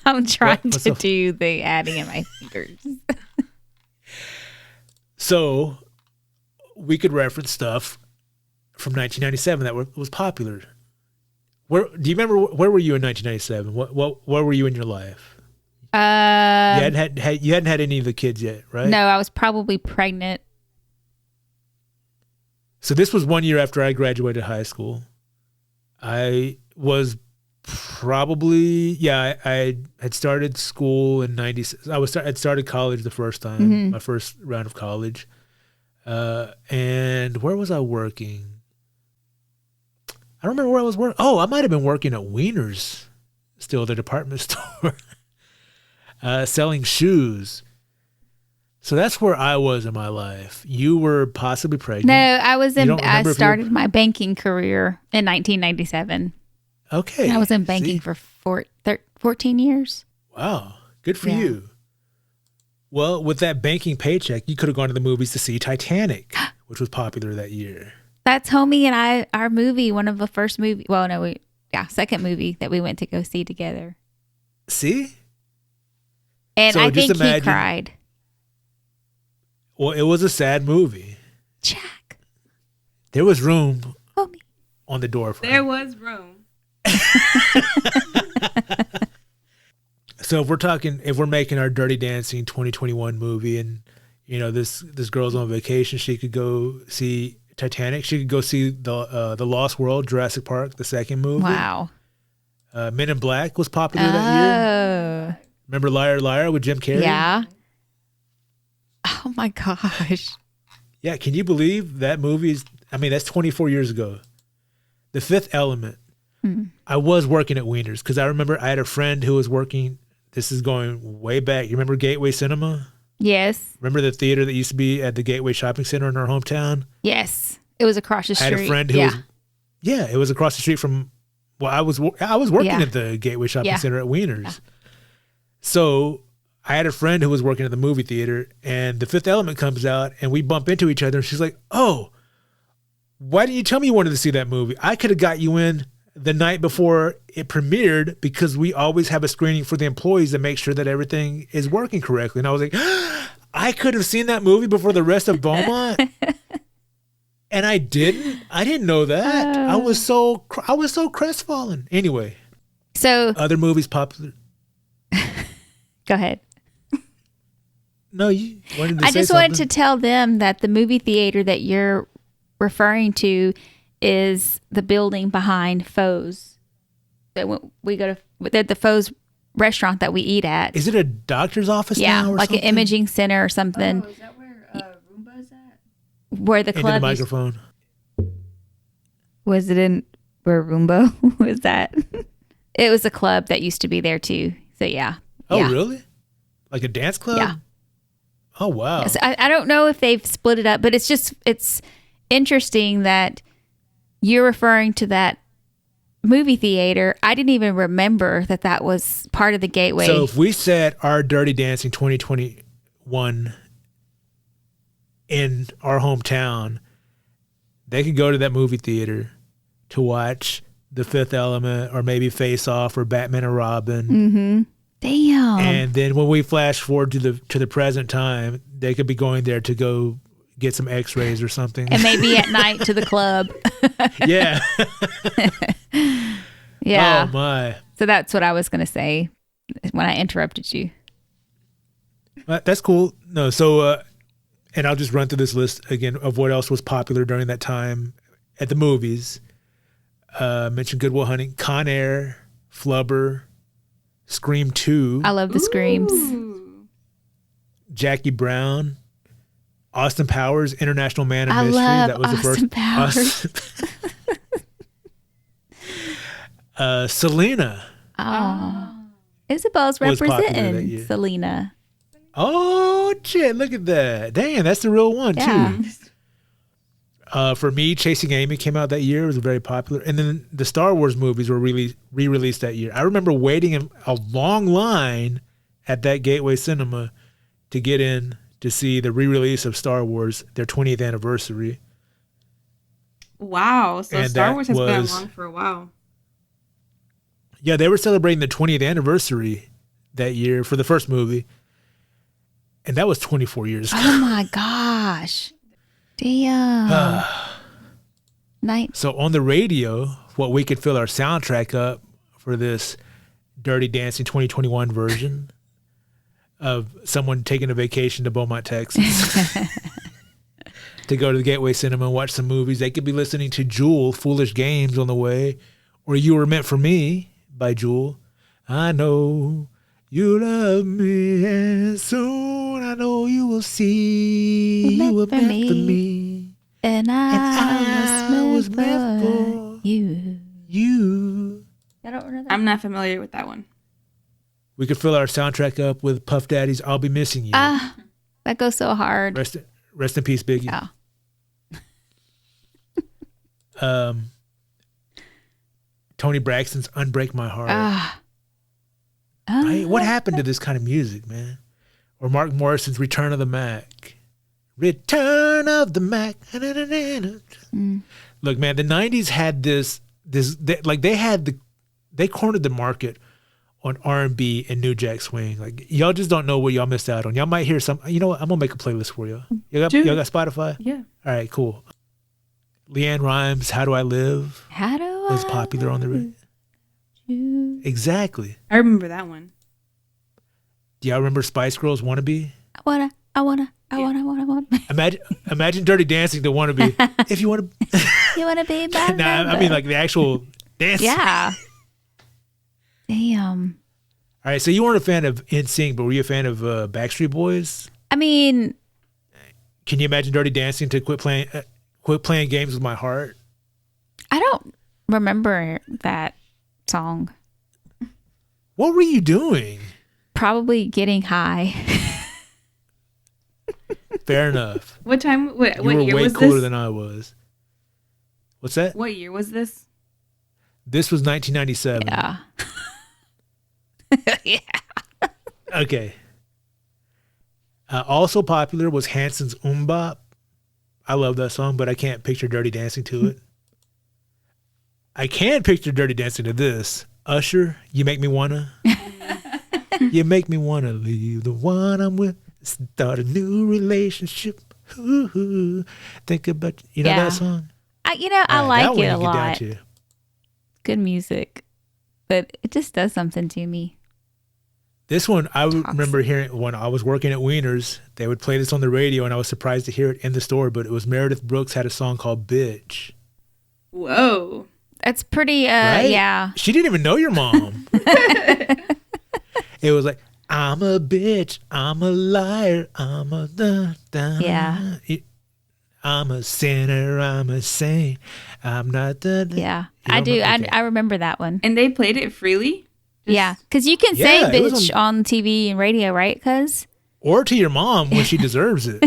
I'm trying to do the adding in my fingers. So we could reference stuff from 1997 that was popular. Do you remember where were you in 1997? Where were you in your life? You hadn't had any of the kids yet, right? No, I was probably pregnant. So this was 1 year after I graduated high school. I was probably I had started school in 96. I'd started college the first time, my first round of college. And where was I working? I don't remember where I was working. Oh, I might have been working at Wiener's, still the department store, selling shoes. So that's where I was in my life. You were possibly pregnant. No, I started my banking career in 1997. Okay. I was in banking for 14 years. Wow. Good for you. Well, with that banking paycheck, you could have gone to the movies to see Titanic, which was popular that year. That's homie and our movie, one of the first movie. Well, no, second movie that we went to go see together. See? And so I think he cried. Well, it was a sad movie. Jack. There was room on the door frame. There was room. So if we're making our Dirty Dancing 2021 movie and, this girl's on vacation, she could go see Titanic. She could go see the Lost World, Jurassic Park, the second movie. Wow. Men in Black was popular that year. Remember Liar Liar with Jim Carrey? Yeah. Oh my gosh. Yeah, can you believe that movie that's 24 years ago. The Fifth Element. I was working at Wiener's because I remember I had a friend who was working, this is going way back. You remember Gateway Cinema? Yes. Remember the theater that used to be at the Gateway Shopping Center in our hometown? Yes. It was across the street. I had a friend who it was across the street from, I was working at the Gateway Shopping Center at Wiener's. Yeah. So I had a friend who was working at the movie theater, and The Fifth Element comes out, and we bump into each other, and she's like, "Oh, why didn't you tell me you wanted to see that movie? I could have got you in the night before it premiered because we always have a screening for the employees to make sure that everything is working correctly." And I was like, I could have seen that movie before the rest of Beaumont. And I didn't. I didn't know that. I was so crestfallen. Anyway. So other movies popular. Go ahead. No, you wanted to say I just wanted to tell them that the movie theater that you're referring to is the building behind Foe's. That we go to the Foe's restaurant that we eat at. Is it a doctor's office now or like something? An imaging center or something. Oh, is that where Roomba's at? Where the club Into the microphone. Was it in where Roomba was that? It was a club that used to be there too. So yeah. Oh, really? Like a dance club? Yeah. Oh, wow. Yes, I don't know if they've split it up, but it's interesting that you're referring to that movie theater. I didn't even remember that was part of the Gateway. So if we set our Dirty Dancing 2021 in our hometown, they could go to that movie theater to watch The Fifth Element or maybe Face Off or Batman and Robin. Mm-hmm. Damn. And then when we flash forward to the present time, they could be going there to go get some x-rays or something. And maybe at night to the club. Yeah. Yeah. Oh, my. So that's what I was going to say when I interrupted you. That's cool. No, so, and I'll just run through this list again of what else was popular during that time at the movies. Mentioned Good Will Hunting, Con Air, Flubber, Scream 2. I love the screams. Jackie Brown, Austin Powers, International Man of Mystery. Love That was Austin the first. Powers. Selena. Oh. Isabel's Was popular that representing year. Selena. Oh, shit. Look at that. Damn, that's the real one, Yeah. too. For me, Chasing Amy came out that year. It was very popular. And then the Star Wars movies were re-released that year. I remember waiting in a long line at that Gateway Cinema to get in to see the re-release of Star Wars, their 20th anniversary. Wow. So And Star that Wars has been was- along for a while. Yeah, they were celebrating the 20th anniversary that year for the first movie. And that was 24 years ago. Oh my gosh. Damn. Night. So on the radio, what we could fill our soundtrack up for this Dirty Dancing 2021 version of someone taking a vacation to Beaumont, Texas to go to the Gateway Cinema and watch some movies. They could be listening to Jewel, Foolish Games on the way, or You Were Meant for Me by Jewel. I know you love me, and soon I know you will see you were meant for me. And I was meant for you. I don't remember that. I'm not familiar with that one. We could fill our soundtrack up with Puff Daddy's "I'll Be Missing You." That goes so hard. Rest in peace, Biggie. Yeah. Tony Braxton's "Unbreak My Heart." Ah. Right? What happened to this kind of music, man? Or Mark Morrison's "Return of the Mac." Return of the Mac. Look, man, the '90s had they cornered the market on R&B and New Jack Swing. Like, y'all just don't know what y'all missed out on. Y'all might hear some. You know what? I'm gonna make a playlist for you. Y'all got Spotify? Yeah. All right, cool. Leanne Rimes' "How Do I Live" How do was popular on the radio. Exactly. I remember that one. Do y'all remember Spice Girls' "Wannabe"? I wanna. Imagine Dirty Dancing to "Wannabe." If you want to. You wanna be my Nah, I mean like the actual dance. Yeah. Damn. All right, so you weren't a fan of NSYNC, but were you a fan of Backstreet Boys? I mean, Can you imagine Dirty Dancing to quit playing games with my heart? I don't remember that song. What were you doing? Probably getting high. Fair enough. What time? What You were year way was cooler this? than I was. What's that? What year was this? This was 1997. Yeah. Yeah. Okay. Also popular was Hanson's "Bop." I love that song, but I can't picture Dirty Dancing to it. I can picture Dirty Dancing to this. Usher, "You Make Me Wanna." You make me wanna leave the one I'm with, start a new relationship. Ooh, think about that song. I That like one it you a get down lot. to. Good music, but it just does something to me. This one I Toxic. remember hearing when I was working at Wiener's. They would play this on the radio, and I was surprised to hear it in the store. But it was Meredith Brooks had a song called "Bitch." Whoa. That's pretty. Right? Yeah. She didn't even know your mom. It was like, "I'm a bitch, I'm a liar, I'm a Yeah. I'm a sinner, I'm a saint, I'm not the." Yeah. You I don't do. remember? Okay. I remember that one. And they played it freely? Yeah, because you can say Yeah, it was bitch on TV and radio, right? Because Or to your mom when she deserves it.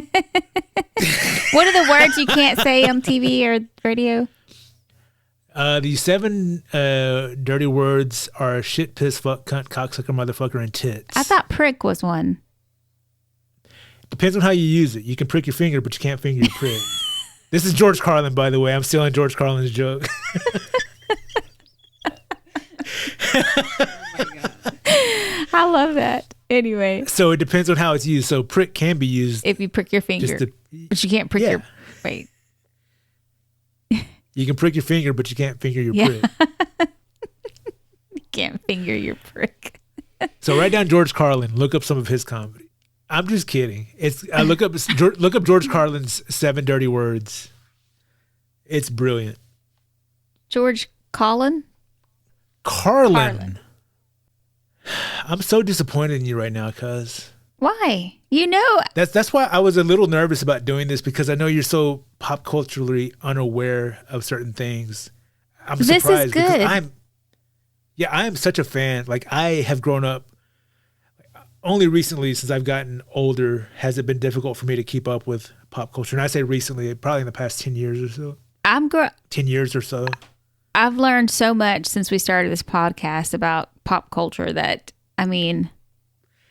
what are the words you can't say on TV or radio? The 7 dirty words are shit, piss, fuck, cunt, cocksucker, motherfucker, and tits. I thought prick was one. Depends on how you use it. You can prick your finger, but you can't finger your prick. This is George Carlin, by the way. I'm stealing George Carlin's joke. I love that. Anyway, So it depends on how it's used. So prick can be used if you prick your finger, just to, but you can't prick Yeah. your. Wait. you can prick your finger, but you can't finger your Yeah. prick. You can't finger your prick. So write down George Carlin. Look up some of his comedy. I'm just kidding. Look up George Carlin's 7 dirty words. It's brilliant. George Carlin? Carlin. I'm so disappointed in you right now, cuz. Why? You know, That's why I was a little nervous about doing this, because I know you're so pop culturally unaware of certain things. I'm This is surprised because good. Yeah, I am such a fan. Like, I have grown up only recently, since I've gotten older, has it been difficult for me to keep up with pop culture. And I say recently, probably in the past 10 years or so. 10 years or so. I've learned so much since we started this podcast about pop culture that, I mean,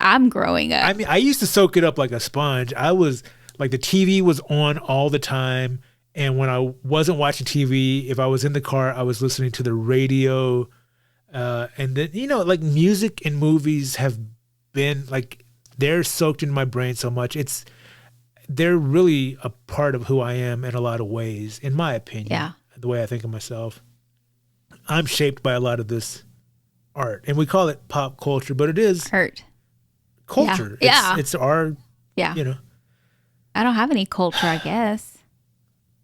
I'm growing up. I mean, I used to soak it up like a sponge. I was like, the TV was on all the time. And when I wasn't watching TV, if I was in the car, I was listening to the radio. And then, you know, like, music and movies have been like, they're soaked in my brain so much. They're really a part of who I am in a lot of ways, in my opinion. Yeah. The way I think of myself. I'm shaped by a lot of this art, and we call it pop culture, but it is art culture. Yeah. It's our, yeah. You know. I don't have any culture, I guess.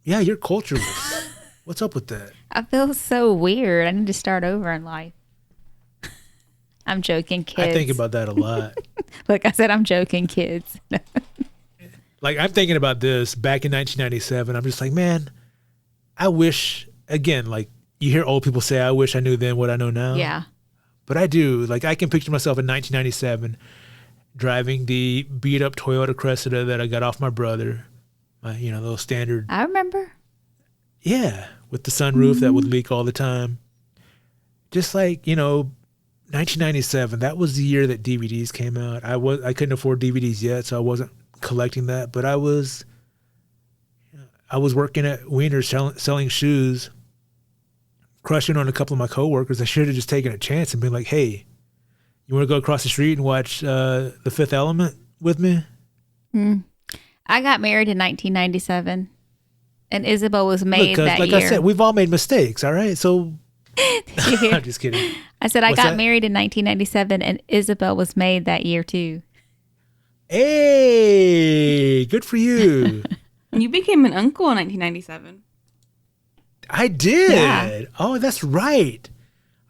Yeah, you're cultureless. What's up with that? I feel so weird. I need to start over in life. I'm joking, kids. I think about that a lot. Like I said, I'm joking, kids. Like, I'm thinking about this back in 1997. I'm just like, man, I wish, again, like, you hear old people say, I wish I knew then what I know now. Yeah. But I do. Like, I can picture myself in 1997 driving the beat up Toyota Cressida that I got off my brother. My, you know, little standard. I remember. Yeah. With the sunroof that would leak all the time. Just like, you know, 1997, that was the year that DVDs came out. I couldn't afford DVDs yet, so I wasn't collecting that. But I was working at Wiener's selling shoes, crushing on a couple of my coworkers. I should have just taken a chance and been like, hey, you want to go across the street and watch The Fifth Element with me? I got married in 1997, and Isabel was made Look, that like year. I said, we've all made mistakes, all right? So, I'm just kidding. I said I What's got that? married in 1997, and Isabel was made that year too. Hey, good for you. You became an uncle in 1997. I did. Yeah. Oh, that's right.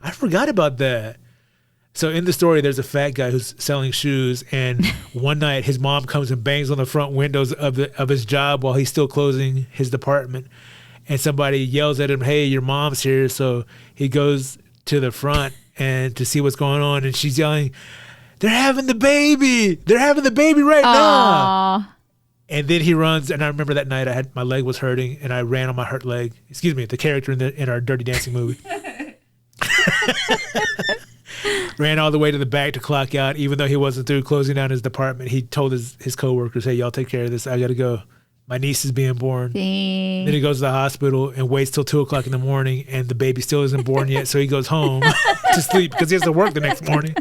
I forgot about that. So in the story, there's a fat guy who's selling shoes, and one night his mom comes and bangs on the front windows of his job while he's still closing his department, and somebody yells at him, "Hey, your mom's here!" So he goes to the front and to see what's going on, and she's yelling, "They're having the baby! They're having the baby right now!" Aw. And then he runs, and I remember that night my leg was hurting, and I ran on my hurt leg. Excuse me, the character in our Dirty Dancing movie. Ran all the way to the back to clock out, even though he wasn't through closing down his department. He told his coworkers, "Hey, y'all take care of this. I got to go. My niece is being born." Dang. Then he goes to the hospital and waits till 2:00 in the morning, and the baby still isn't born yet. So he goes home to sleep because he has to work the next morning.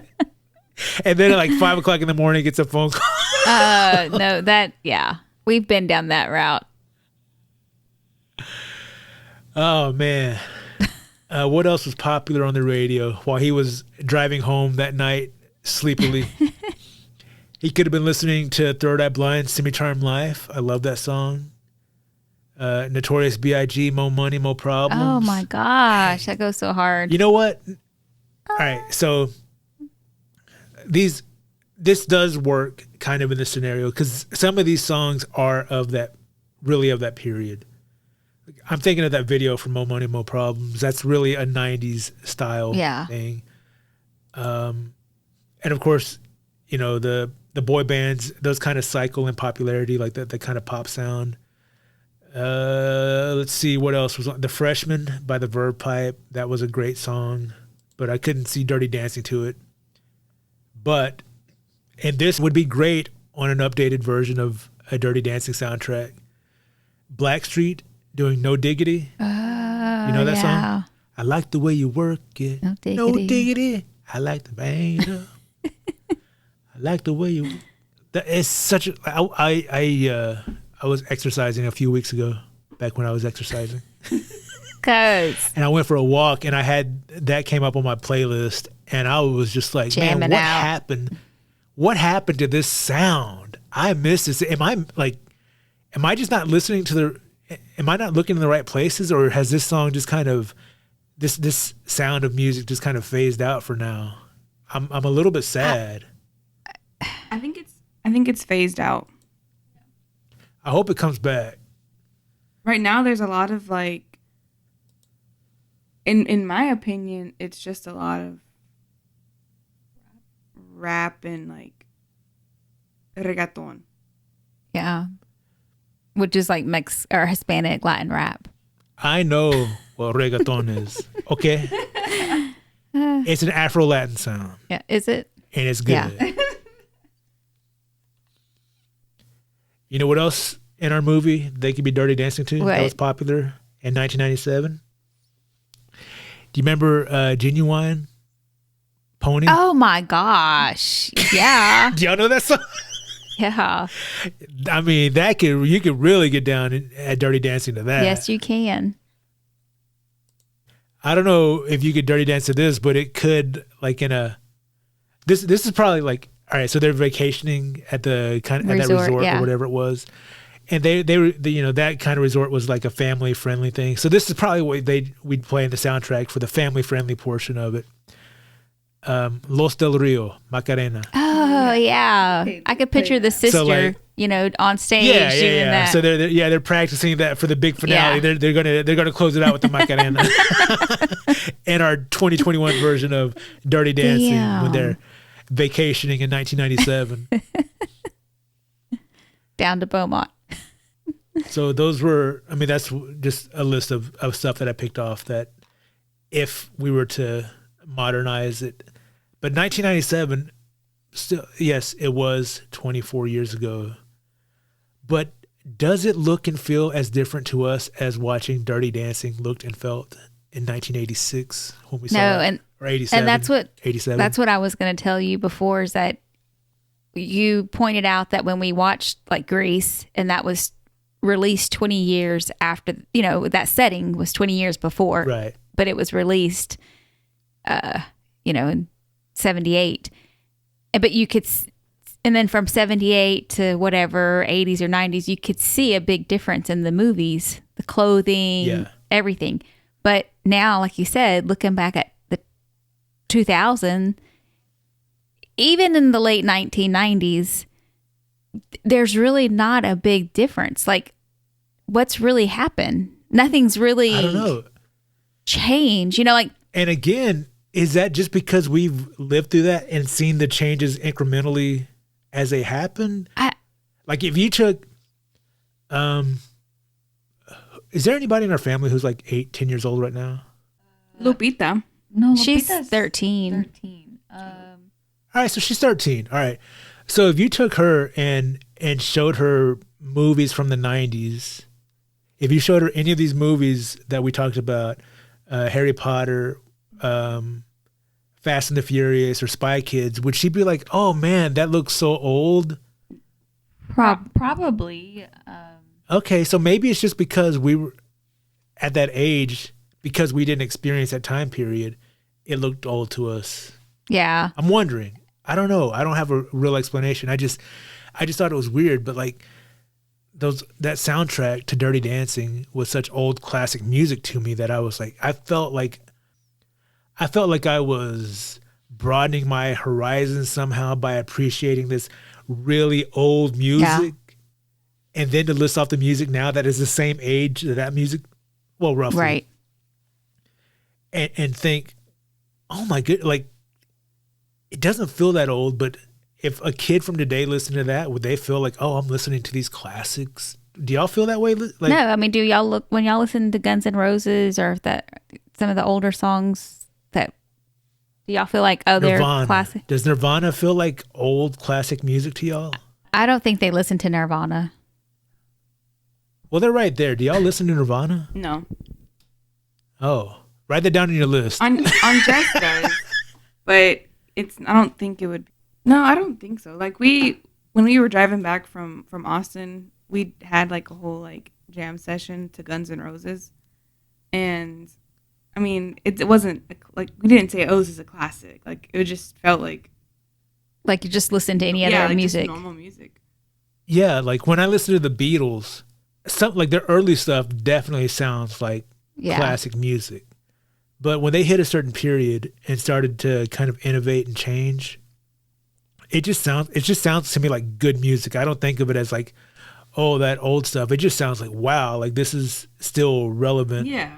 And then at like 5:00 in the morning, he gets a phone call. No, yeah. We've been down that route. Oh, man. What else was popular on the radio while he was driving home that night sleepily? He could have been listening to Third Eye Blind, Semi-Charmed Life. I love that song. Notorious B.I.G., Mo Money, Mo Problems. Oh my gosh, that goes so hard. You know what? All right, so this does work kind of in this scenario because some of these songs are of that period. I'm thinking of that video from Mo Money, Mo Problems. That's really a 90s style thing. And of course, you know, the boy bands, those kind of cycle in popularity, like the kind of pop sound. Let's see what else was on. The Freshman by the Verve Pipe. That was a great song, but I couldn't see Dirty Dancing to it. And this would be great on an updated version of a Dirty Dancing soundtrack. Blackstreet doing No Diggity. You know that song? I like the way you work it. No diggity. No diggity. I like the bang it up. I like the way you. That is such a. I was exercising a few weeks ago, back when I was exercising. And I went for a walk, and I had that came up on my playlist, and I was just like, Jamming man, what out. happened? What happened to this sound? I miss this. Am I just not listening to the? Am I not looking in the right places, or has this song just kind of, this sound of music just kind of phased out for now? I'm a little bit sad. I think it's phased out. I hope it comes back. Right now there's a lot of like in my opinion, it's just a lot of rap and like reggaeton. Yeah. Which is like or Hispanic Latin rap. I know what reggaeton is. Okay. It's an Afro-Latin sound. Yeah. Is it? And it's good. Yeah. You know what else in our movie they could be dirty dancing to? What? That was popular in 1997. Do you remember Genuine Pony? Oh my gosh. Yeah. Do y'all know that song? Yeah. I mean, you could really get down at dirty dancing to that. Yes, you can. I don't know if you could dirty dance to this, but it could like this is probably like, all right, so they're vacationing at that resort yeah. or whatever it was. And they were, that kind of resort was like a family friendly thing. So this is probably what we'd play in the soundtrack for the family friendly portion of it. Los del Rio, Macarena. Oh yeah, I could picture the sister, on stage doing that. So they're practicing that for the big finale. Yeah. They're gonna close it out with the Macarena. And our 2021 version of Dirty Dancing when they're vacationing in 1997. Down to Beaumont. So that's just a list of stuff that I picked off that if we were to modernize it. But 1997, still, yes, it was 24 years ago. But does it look and feel as different to us as watching Dirty Dancing looked and felt in 1986 when we saw it? Or 87? And 87? That's what I was going to tell you before, is that you pointed out that when we watched like Grease, and that was released 20 years after, that setting was 20 years before. Right. But it was released, in 78. But you could, and then from 78 to whatever, 80s or 90s, you could see a big difference in the movies, the clothing, everything. But now, like you said, looking back at the 2000, even in the late 1990s, there's really not a big difference. Like, what's really happened? Nothing's really, I don't know, changed. And again, is that just because we've lived through that and seen the changes incrementally as they happen? Like if you took, is there anybody in our family who's like 8-10 years old right now? Lupita. No, she's Lupita's 13. 13. All right, so she's 13. All right. So if you took her and showed her movies from the 90s, if you showed her any of these movies that we talked about, Harry Potter, Fast and the Furious, or Spy Kids, would she be like, oh man, that looks so old? Probably. Okay, so maybe it's just because we were at that age, because we didn't experience that time period, it looked old to us. Yeah. I'm wondering. I don't know. I don't have a real explanation. I just thought it was weird, but like that soundtrack to Dirty Dancing was such old classic music to me that I was like, I felt like I was broadening my horizons somehow by appreciating this really old music. Yeah. And then to list off the music now that is the same age that music, well, roughly. Right. And think, oh my good, like, it doesn't feel that old, but if a kid from today listened to that, would they feel like, oh, I'm listening to these classics? Do y'all feel that way? Like, no, I mean, do y'all when y'all listen to Guns N' Roses or some of the older songs, do y'all feel like, oh, they're classic? Does Nirvana feel like old classic music to y'all? I don't think they listen to Nirvana. Well, they're right there. Do y'all listen to Nirvana? No. Oh, write that down on your list. On Jess does, but I don't think it would. No, I don't think so. Like when we were driving back from Austin, we had like a whole like jam session to Guns N' Roses, and I mean it wasn't like we didn't say, oh, this is a classic. Like it just felt like you just listen to any other music. Just normal music. Yeah, like when I listen to the Beatles, something like their early stuff definitely sounds like classic music. But when they hit a certain period and started to kind of innovate and change, it just sounds to me like good music. I don't think of it as like, oh, that old stuff. It just sounds like, wow, like this is still relevant. Yeah.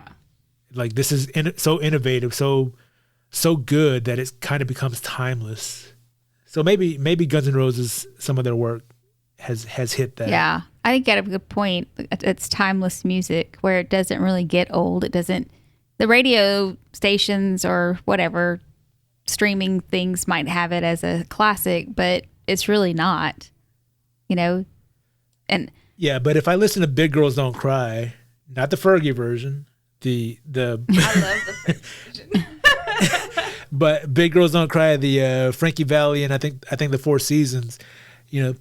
Like this is so innovative, so good that it kind of becomes timeless. So maybe Guns N' Roses, some of their work has hit that. Yeah, I think you got a good point. It's timeless music where it doesn't really get old. It doesn't. The radio stations or whatever streaming things might have it as a classic, but it's really not. And yeah, but if I listen to Big Girls Don't Cry, not the Fergie version, the I love the version. but Big Girls Don't Cry, the Frankie Valli, and I think the Four Seasons,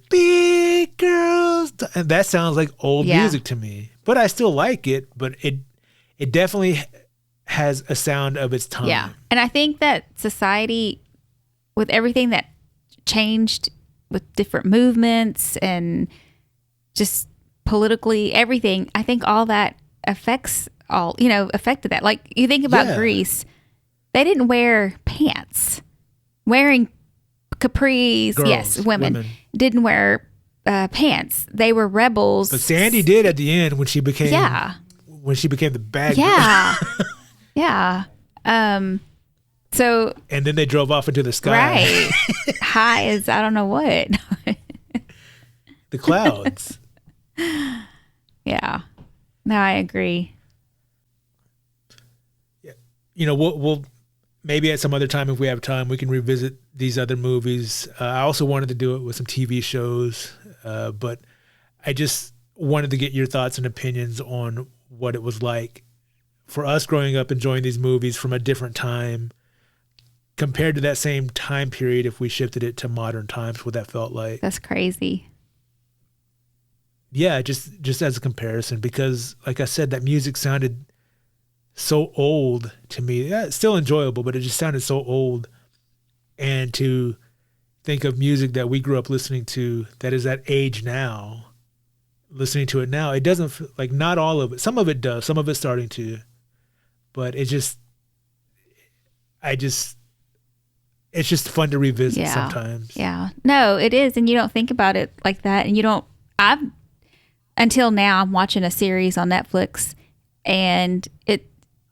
Big Girls, and that sounds like old music to me. But I still like it. But it definitely has a sound of its time. Yeah, and I think that society, with everything that changed with different movements and just politically everything, I think all that affected that. Like you think about Greece, they didn't wear pants. Wearing capris, Girls, yes, women didn't wear pants. They were rebels. But Sandy did at the end when she became the bad girl. Yeah. So. And then they drove off into the sky. Right. High as I don't know what. The clouds. Yeah. No, I agree. Yeah. We'll maybe at some other time, if we have time, we can revisit these other movies. I also wanted to do it with some TV shows, but I just wanted to get your thoughts and opinions on what it was like for us growing up enjoying these movies from a different time compared to that same time period. If we shifted it to modern times, what that felt like. That's crazy. Yeah, just as a comparison, because like I said, that music sounded so old to me. Yeah, it's still enjoyable, but it just sounded so old. And to think of music that we grew up listening to that is that age now, listening to it now, it doesn't, like, not all of it. Some of it does. Some of it's starting to. But it's just fun to revisit sometimes. Yeah. No, it is. And you don't think about it like that. And until now, I'm watching a series on Netflix, and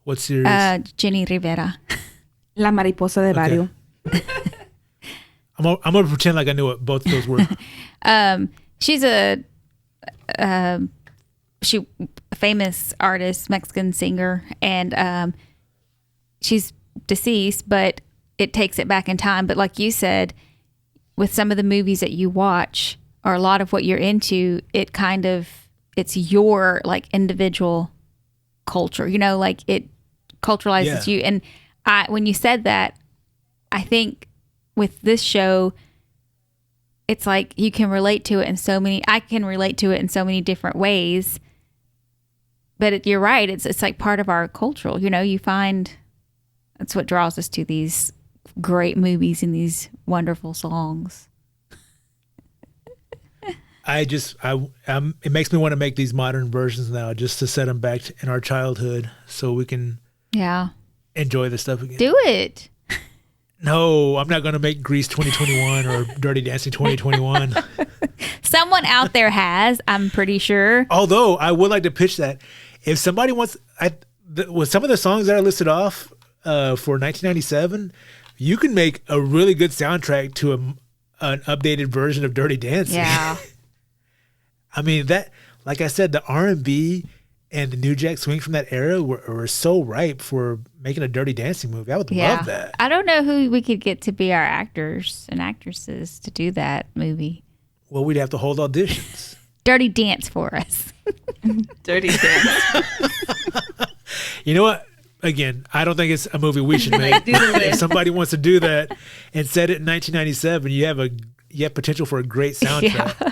What series? Jenny Rivera. La Mariposa de Barrio. I'm gonna pretend like I knew what both of those were. She's a famous artist, Mexican singer, and she's deceased, but it takes it back in time. But like you said, with some of the movies that you watch or a lot of what you're into, it's your like individual culture, like it culturalizes you. And when you said that, I think with this show, it's like you can relate to it I can relate to it in so many different ways. But you're right. It's like part of our culture. You find that's what draws us to these great movies and these wonderful songs. It makes me want to make these modern versions now just to set them back in our childhood so we can enjoy the stuff again. Do it. No, I'm not going to make Grease 2021 or Dirty Dancing 2021. Someone out there has, I'm pretty sure. Although I would like to pitch that. If somebody wants, with some of the songs that are listed off for 1997, you can make a really good soundtrack to an updated version of Dirty Dancing. Yeah. I mean, that, like I said, the R&B and the New Jack Swing from that era were so ripe for making a Dirty Dancing movie. I would love that. I don't know who we could get to be our actors and actresses to do that movie. Well, we'd have to hold auditions. Dirty Dance for us. Dirty Dance. You know what? Again, I don't think it's a movie we should make. If somebody wants to do that and set it in 1997, you have potential for a great soundtrack. Yeah.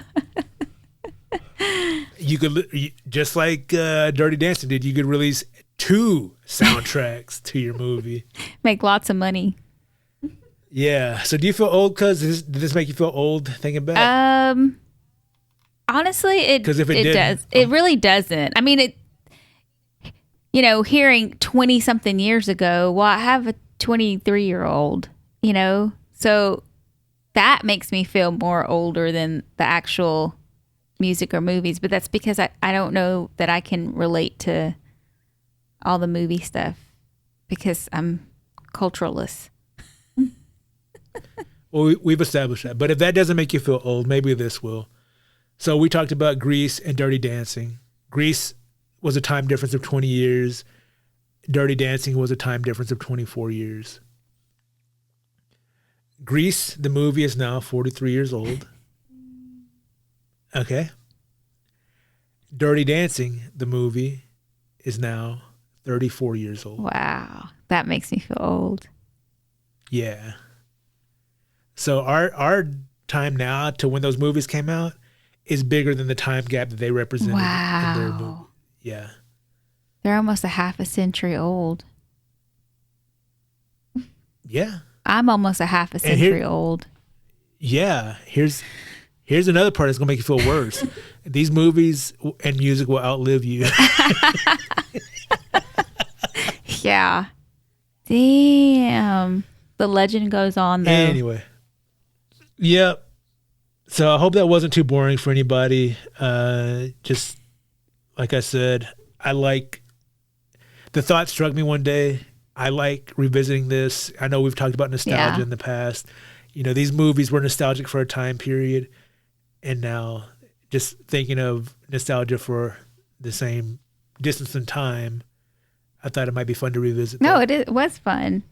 You could, just like Dirty Dancing did, you could release 2 soundtracks to your movie. Make lots of money. Yeah. So do you feel old? Did this make you feel old thinking back? Honestly, it does. It really doesn't. I mean, hearing 20 something years ago, well, I have a 23-year-old, so that makes me feel more older than the actual music or movies. But that's because I don't know that I can relate to all the movie stuff because I'm culturalist. Well, we've established that. But if that doesn't make you feel old, maybe this will. So we talked about Grease and Dirty Dancing. Grease was a time difference of 20 years. Dirty Dancing was a time difference of 24 years. Grease, the movie, is now 43 years old. Okay. Dirty Dancing, the movie, is now 34 years old. Wow. That makes me feel old. Yeah. So our time now to when those movies came out is bigger than the time gap that they represented in their movie. Yeah. They're almost a half a century old. Yeah. I'm almost a half a century old. Yeah. Here's another part that's going to make you feel worse. These movies and music will outlive you. Yeah. Damn. The legend goes on, though. Anyway. Yep. So I hope that wasn't too boring for anybody. Just like I said, the thought struck me one day. I like revisiting this. I know we've talked about nostalgia in the past. You know, these movies were nostalgic for a time period. And now just thinking of nostalgia for the same distance in time, I thought it might be fun to revisit. No, it was fun.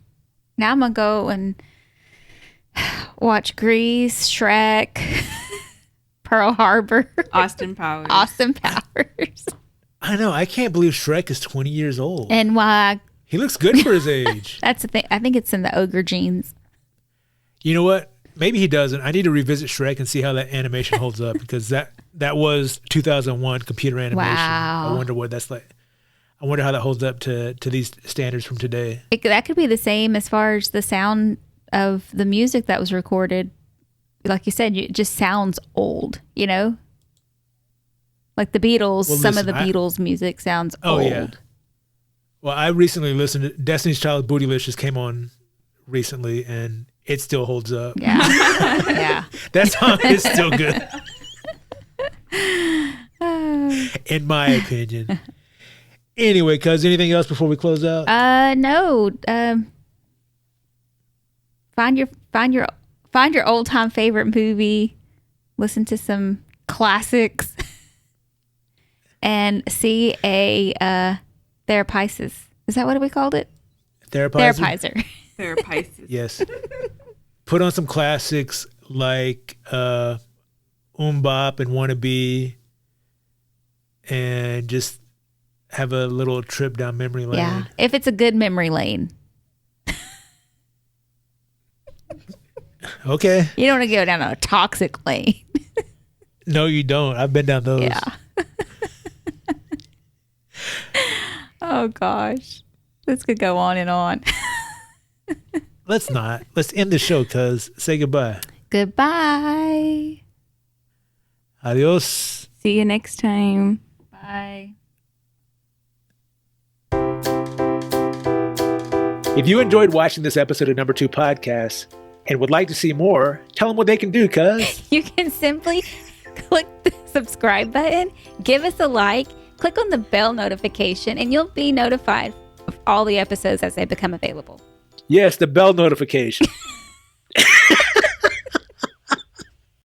Now I'm going to go and watch Grease, Shrek, Pearl Harbor. Austin Powers. I know. I can't believe Shrek is 20 years old. And why? He looks good for his age. That's the thing. I think it's in the ogre genes. You know what? Maybe he doesn't. I need to revisit Shrek and see how that animation holds up, because that was 2001 computer animation. Wow. I wonder what that's like. I wonder how that holds up to these standards from today. That could be the same as far as the sound of the music that was recorded. Like you said, it just sounds old, you know? Like the Beatles, some of the Beatles music sounds old. Yeah. Well, I recently listened to Destiny's Child Bootylicious came on recently, and it still holds up. Yeah. Yeah. That song is still good. In my opinion. Anyway, cuz, anything else before we close out? No. Find your old time favorite movie, listen to some classics, and see a therapizer. Is that what we called it? Therapizer. Therapizer. Yes. Put on some classics like Bop and Wannabe, and just have a little trip down memory lane. Yeah, if it's a good memory lane. Okay. You don't want to go down a toxic lane. No, you don't. I've been down those. Yeah. Oh, gosh. This could go on and on. Let's not. Let's end the show, cuz. Say goodbye. Goodbye. Adios. See you next time. Bye. If you enjoyed watching this episode of Number 2 Podcast and would like to see more, tell them what they can do, cuz. You can simply click the subscribe button, give us a like, click on the bell notification, and you'll be notified of all the episodes as they become available. Yes, the bell notification.